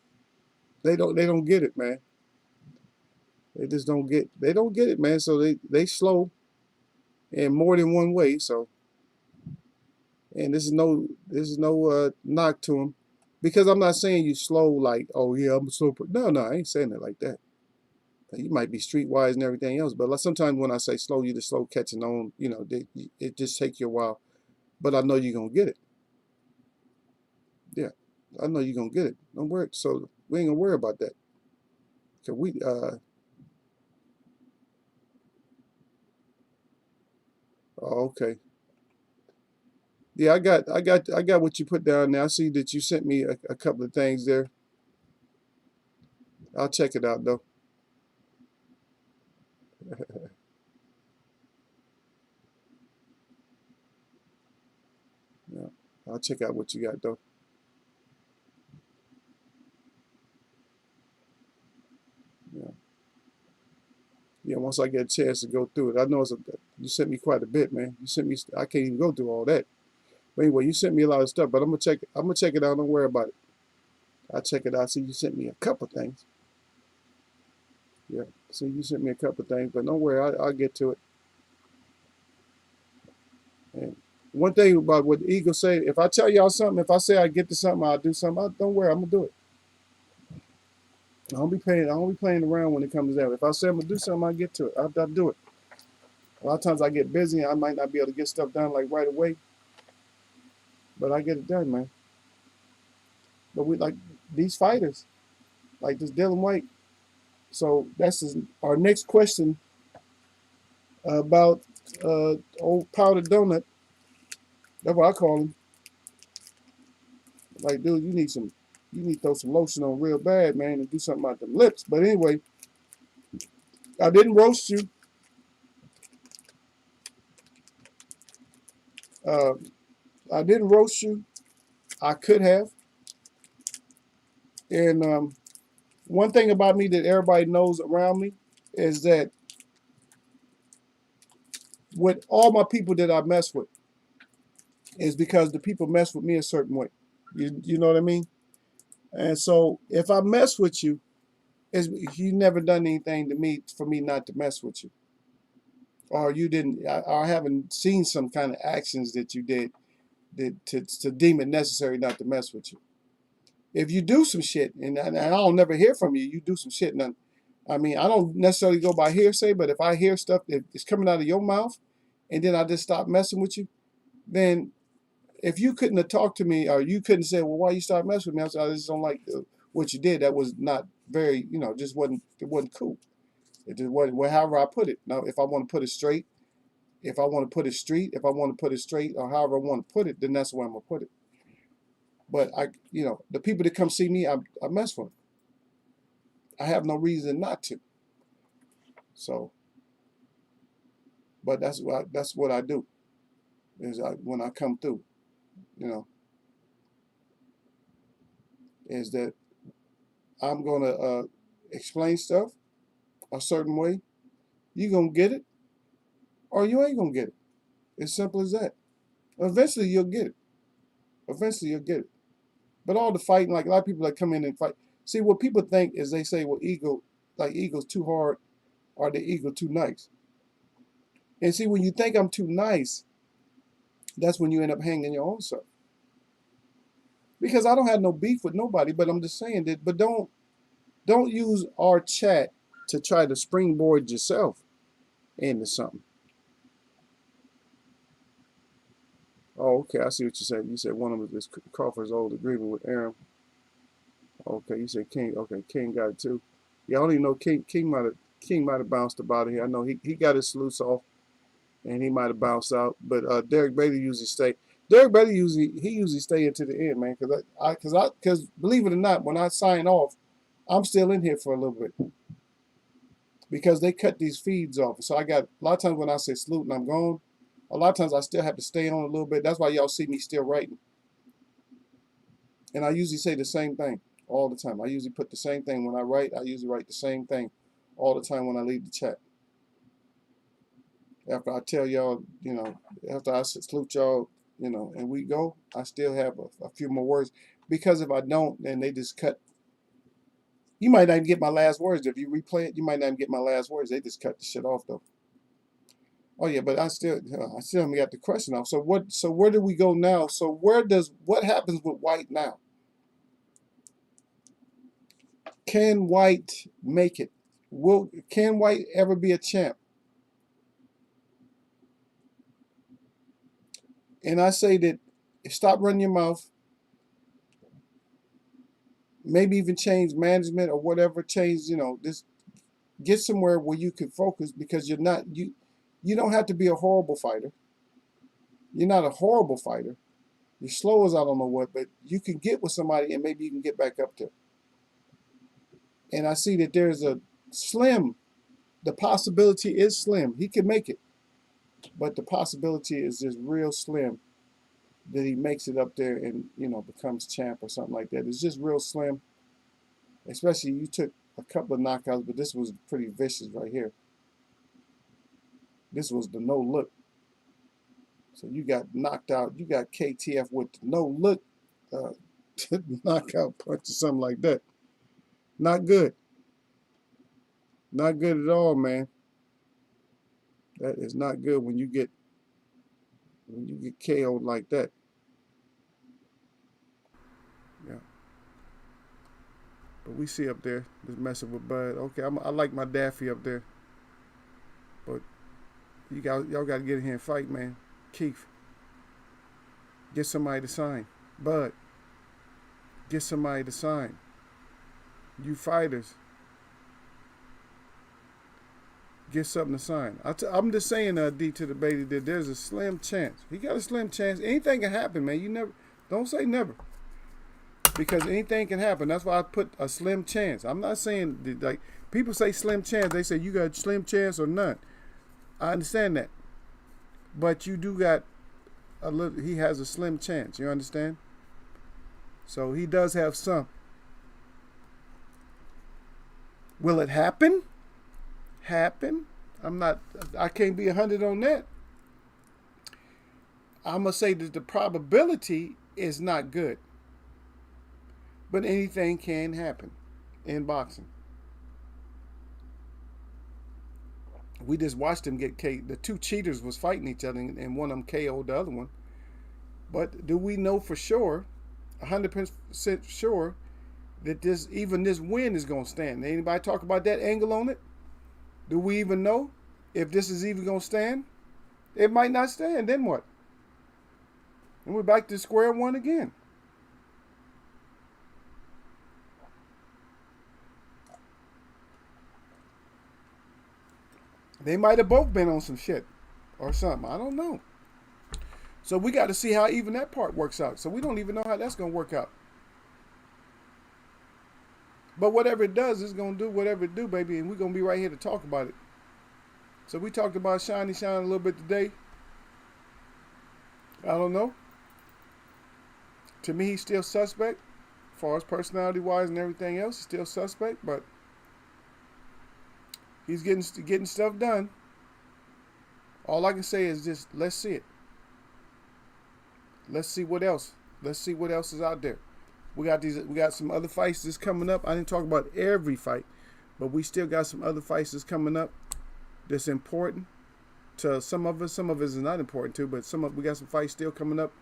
they don't get it, man. They just don't get it, man. So they slow in more than one way. So and this is no knock to them because I'm not saying you slow like, oh yeah, I'm slow. No, I ain't saying it like that. You might be streetwise and everything else, but like sometimes when I say slow, you just slow catching on. You know, it just takes you a while, but I know you're gonna get it. Yeah, I know you're gonna get it. Don't worry. So we ain't gonna worry about that. Cause oh, okay. Yeah, I got what you put down there. I see that you sent me a couple of things there. I'll check it out though. Yeah, I'll check out what you got though. Yeah, yeah. Once I get a chance to go through it, I know you sent me quite a bit, man. You sent me. I can't even go through all that. But anyway, you sent me a lot of stuff, but I'm gonna check. I'm gonna check it out. Don't worry about it. I'll check it out. See, you sent me a couple things. Yeah. See, you sent me a couple things, but don't worry. I'll get to it. And one thing about what the Eagle say, if I tell y'all something, if I say I get to something, I'll do something. Don't worry, I'm gonna do it. I don't be playing around when it comes to that. If I say I'm gonna do something, I get to it. I'll do it. A lot of times I get busy and I might not be able to get stuff done like right away, but I get it done, man. But we like these fighters, like this Dylan White. So our next question about old powdered donut. That's what I call him. Like, dude, you need to throw some lotion on real bad, man, and do something about them lips. But anyway, I didn't roast you. Uh, I didn't roast you. I could have. And one thing about me that everybody knows around me is that with all my people that I mess with is because the people mess with me a certain way. You know what I mean? And so if I mess with you, is you never done anything to me for me not to mess with you, or you didn't, or I haven't seen some kind of actions that you did that to deem it necessary not to mess with you. If you do some shit and I don't never hear from you, you do some shit. And I mean, I don't necessarily go by hearsay, but if I hear stuff that is coming out of your mouth, and then I just stop messing with you, then if you couldn't have talked to me or you couldn't say, well, why you start messing with me? I said, I just don't like what you did. That was not very, just it wasn't cool. It just wasn't, well, however I put it. Now, if I want to put it straight, if I want to put it straight, if I want to put it straight, or however I want to put it, then that's where I'm gonna put it. But the people that come see me, I mess with them. I have no reason not to. So, but that's what I do. When I come through, you know, is that I'm gonna explain stuff a certain way. You gonna get it, or you ain't gonna get it. It's simple as that. Eventually, you'll get it. Eventually, you'll get it. But all the fighting, like a lot of people that come in and fight. See, what people think is they say, well, ego's too hard, or the ego too nice. And see, when you think I'm too nice, that's when you end up hanging your own self. Because I don't have no beef with nobody, but I'm just saying that. But don't use our chat to try to springboard yourself into something. Oh, okay, I see what you said. You said one of them is Crawford's old agreement with Aaron. Okay, you said King. Okay, King got it too. Yeah, I don't even know King might have bounced about it here. I know he got his salutes off and he might have bounced out. But Derek Bailey usually stay. Derek Bailey usually stay into the end, man. Because believe it or not, when I sign off, I'm still in here for a little bit. because they cut these feeds off. So I got a lot of times when I say salute and I'm gone, a lot of times I still have to stay on a little bit. That's why y'all see me still writing. And I usually say the same thing all the time. I usually put the same thing when I write. I usually write the same thing all the time when I leave the chat. After I tell y'all, after I salute y'all, and we go, I still have a few more words. Because if I don't, then they just cut. You might not even get my last words. If you replay it, you might not even get my last words. They just cut the shit off, though. Oh yeah, but I still haven't got the question off. So where do we go now? So what happens with white now? Can white make it? Can white ever be a champ? And I say that stop running your mouth. Maybe even change management or whatever. Change, this. Get somewhere where you can focus, because you don't have to be a horrible fighter. You're not a horrible fighter. You're slow as I don't know what, but you can get with somebody and maybe you can get back up there. And I see that there's a slim. The possibility is slim. He can make it, but the possibility is just real slim that he makes it up there and becomes champ or something like that. It's just real slim. Especially you took a couple of knockouts, but this was pretty vicious right here. This was the no look. So you got knocked out. You got KTF with the no look knockout punch or something like that. Not good. Not good at all, man. That is not good when you get KO'd like that. Yeah. But we see up there, just messing with Bud. Okay, I like my Daffy up there. But y'all got to get in here and fight, man. Keith, get somebody to sign. Bud, get somebody to sign. You fighters, get something to sign. I'm just saying, D to the baby, that there's a slim chance. He got a slim chance. Anything can happen, man. You never, don't say never, because anything can happen. That's why I put a slim chance. I'm not saying like people say slim chance. They say you got slim chance or none. I understand that, but you do got a little. He has a slim chance. You understand? So he does have some. Will it happen? Happen? I can't be 100 on that. I'm gonna say that the probability is not good, but anything can happen in boxing. We just watched them get KO'd. The two cheaters was fighting each other, and one of them KO'd the other one. But do we know for sure, 100% sure, that this win is going to stand? Anybody talk about that angle on it? Do we even know if this is even going to stand? It might not stand. Then what? And we're back to square one again. They might have both been on some shit or something. I don't know. So we got to see how even that part works out. So we don't even know how that's going to work out. But whatever it does, it's going to do whatever it do, baby. And we're going to be right here to talk about it. So we talked about Shiny Shine a little bit today. I don't know. To me, he's still suspect. As far as personality-wise and everything else, he's still suspect. But he's getting stuff done. All I can say is just, let's see it. Let's see what else. Let's see what else is out there. We got some other fights that's coming up. I didn't talk about every fight, but we still got some other fights that's coming up that's important to some of us. Some of us is not important too, but we got some fights still coming up,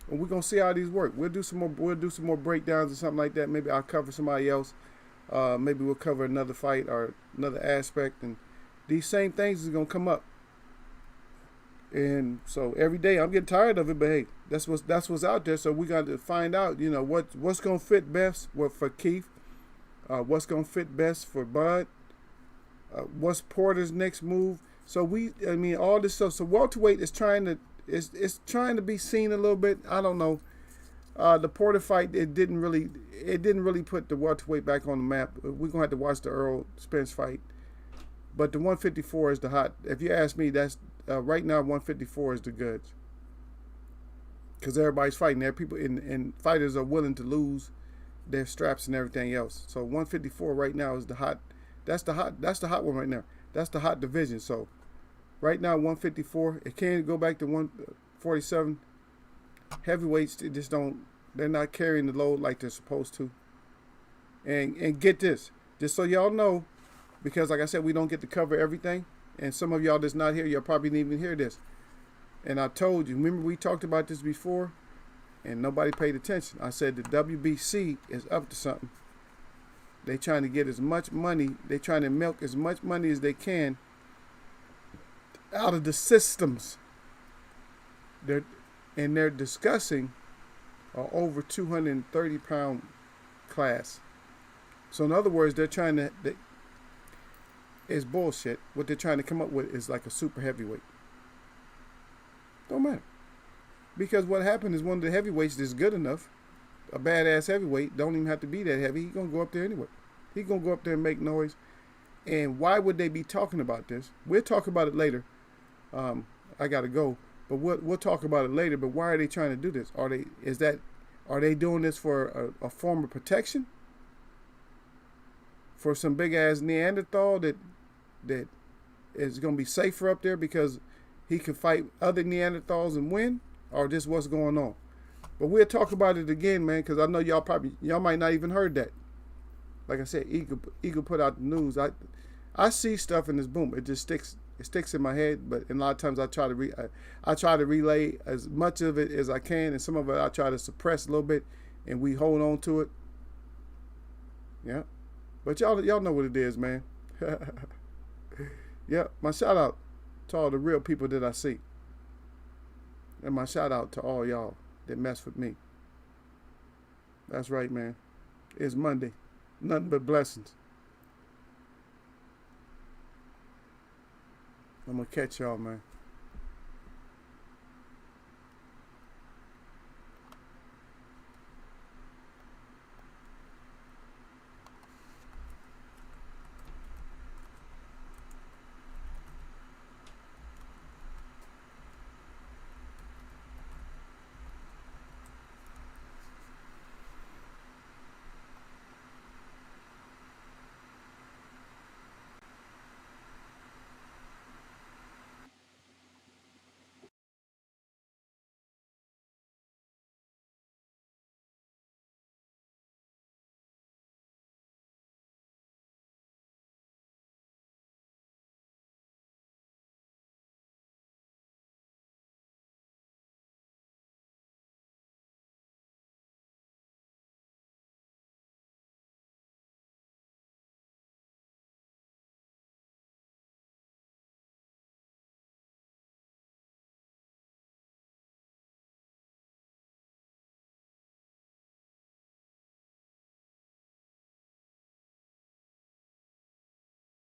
and we're gonna see how these work. We'll do some more breakdowns or something like that. Maybe I'll cover somebody else. Maybe we'll cover another fight or another aspect, and these same things is gonna come up. And so every day I'm getting tired of it, but hey, that's what's out there. So we got to find out, what's gonna fit best for Keith, what's gonna fit best for Bud, what's Porter's next move. So all this stuff. So welterweight is trying to be seen a little bit. I don't know. The Porter fight, it didn't really put the welterweight back on the map. We're gonna have to watch the Earl Spence fight. But the 154 is the hot. If you ask me, that's right now 154 is the goods. Because everybody's fighting. There, people and fighters are willing to lose their straps and everything else. So 154 right now is the hot. That's the hot one right now. That's the hot division. So right now 154. It can't go back to 147. Heavyweights, they just don't. They're not carrying the load like they're supposed to. And get this, just so y'all know, because like I said, we don't get to cover everything. And some of y'all that's not here, y'all probably didn't even hear this. And I told you, remember we talked about this before, and nobody paid attention. I said the WBC is up to something. They trying to get as much money. They trying to milk as much money as they can out of the systems. They're discussing an over 230-pound class. So in other words, they're trying to. It's bullshit. What they're trying to come up with is like a super heavyweight. Don't matter. Because what happened is one of the heavyweights is good enough. A badass heavyweight don't even have to be that heavy. He's going to go up there anyway. He's going to go up there and make noise. And why would they be talking about this? We'll talk about it later. I got to go. But we'll talk about it later. But why are they trying to do this? Are they doing this for a form of protection? For some big-ass Neanderthal that is going to be safer up there because he can fight other Neanderthals and win? Or just what's going on? But we'll talk about it again, man, because I know y'all might not even heard that. Like I said, Eagle put out the news. I see stuff and it's boom. It just sticks in my head. But a lot of times I try to relay as much of it as I can, and some of it I try to suppress a little bit, and we hold on to it. Yeah. But y'all know what it is, man. Yeah, my shout out to all the real people that I see. And my shout out to all y'all that mess with me. That's right, man. It's Monday. Nothing but blessings. I'm going to catch y'all, man.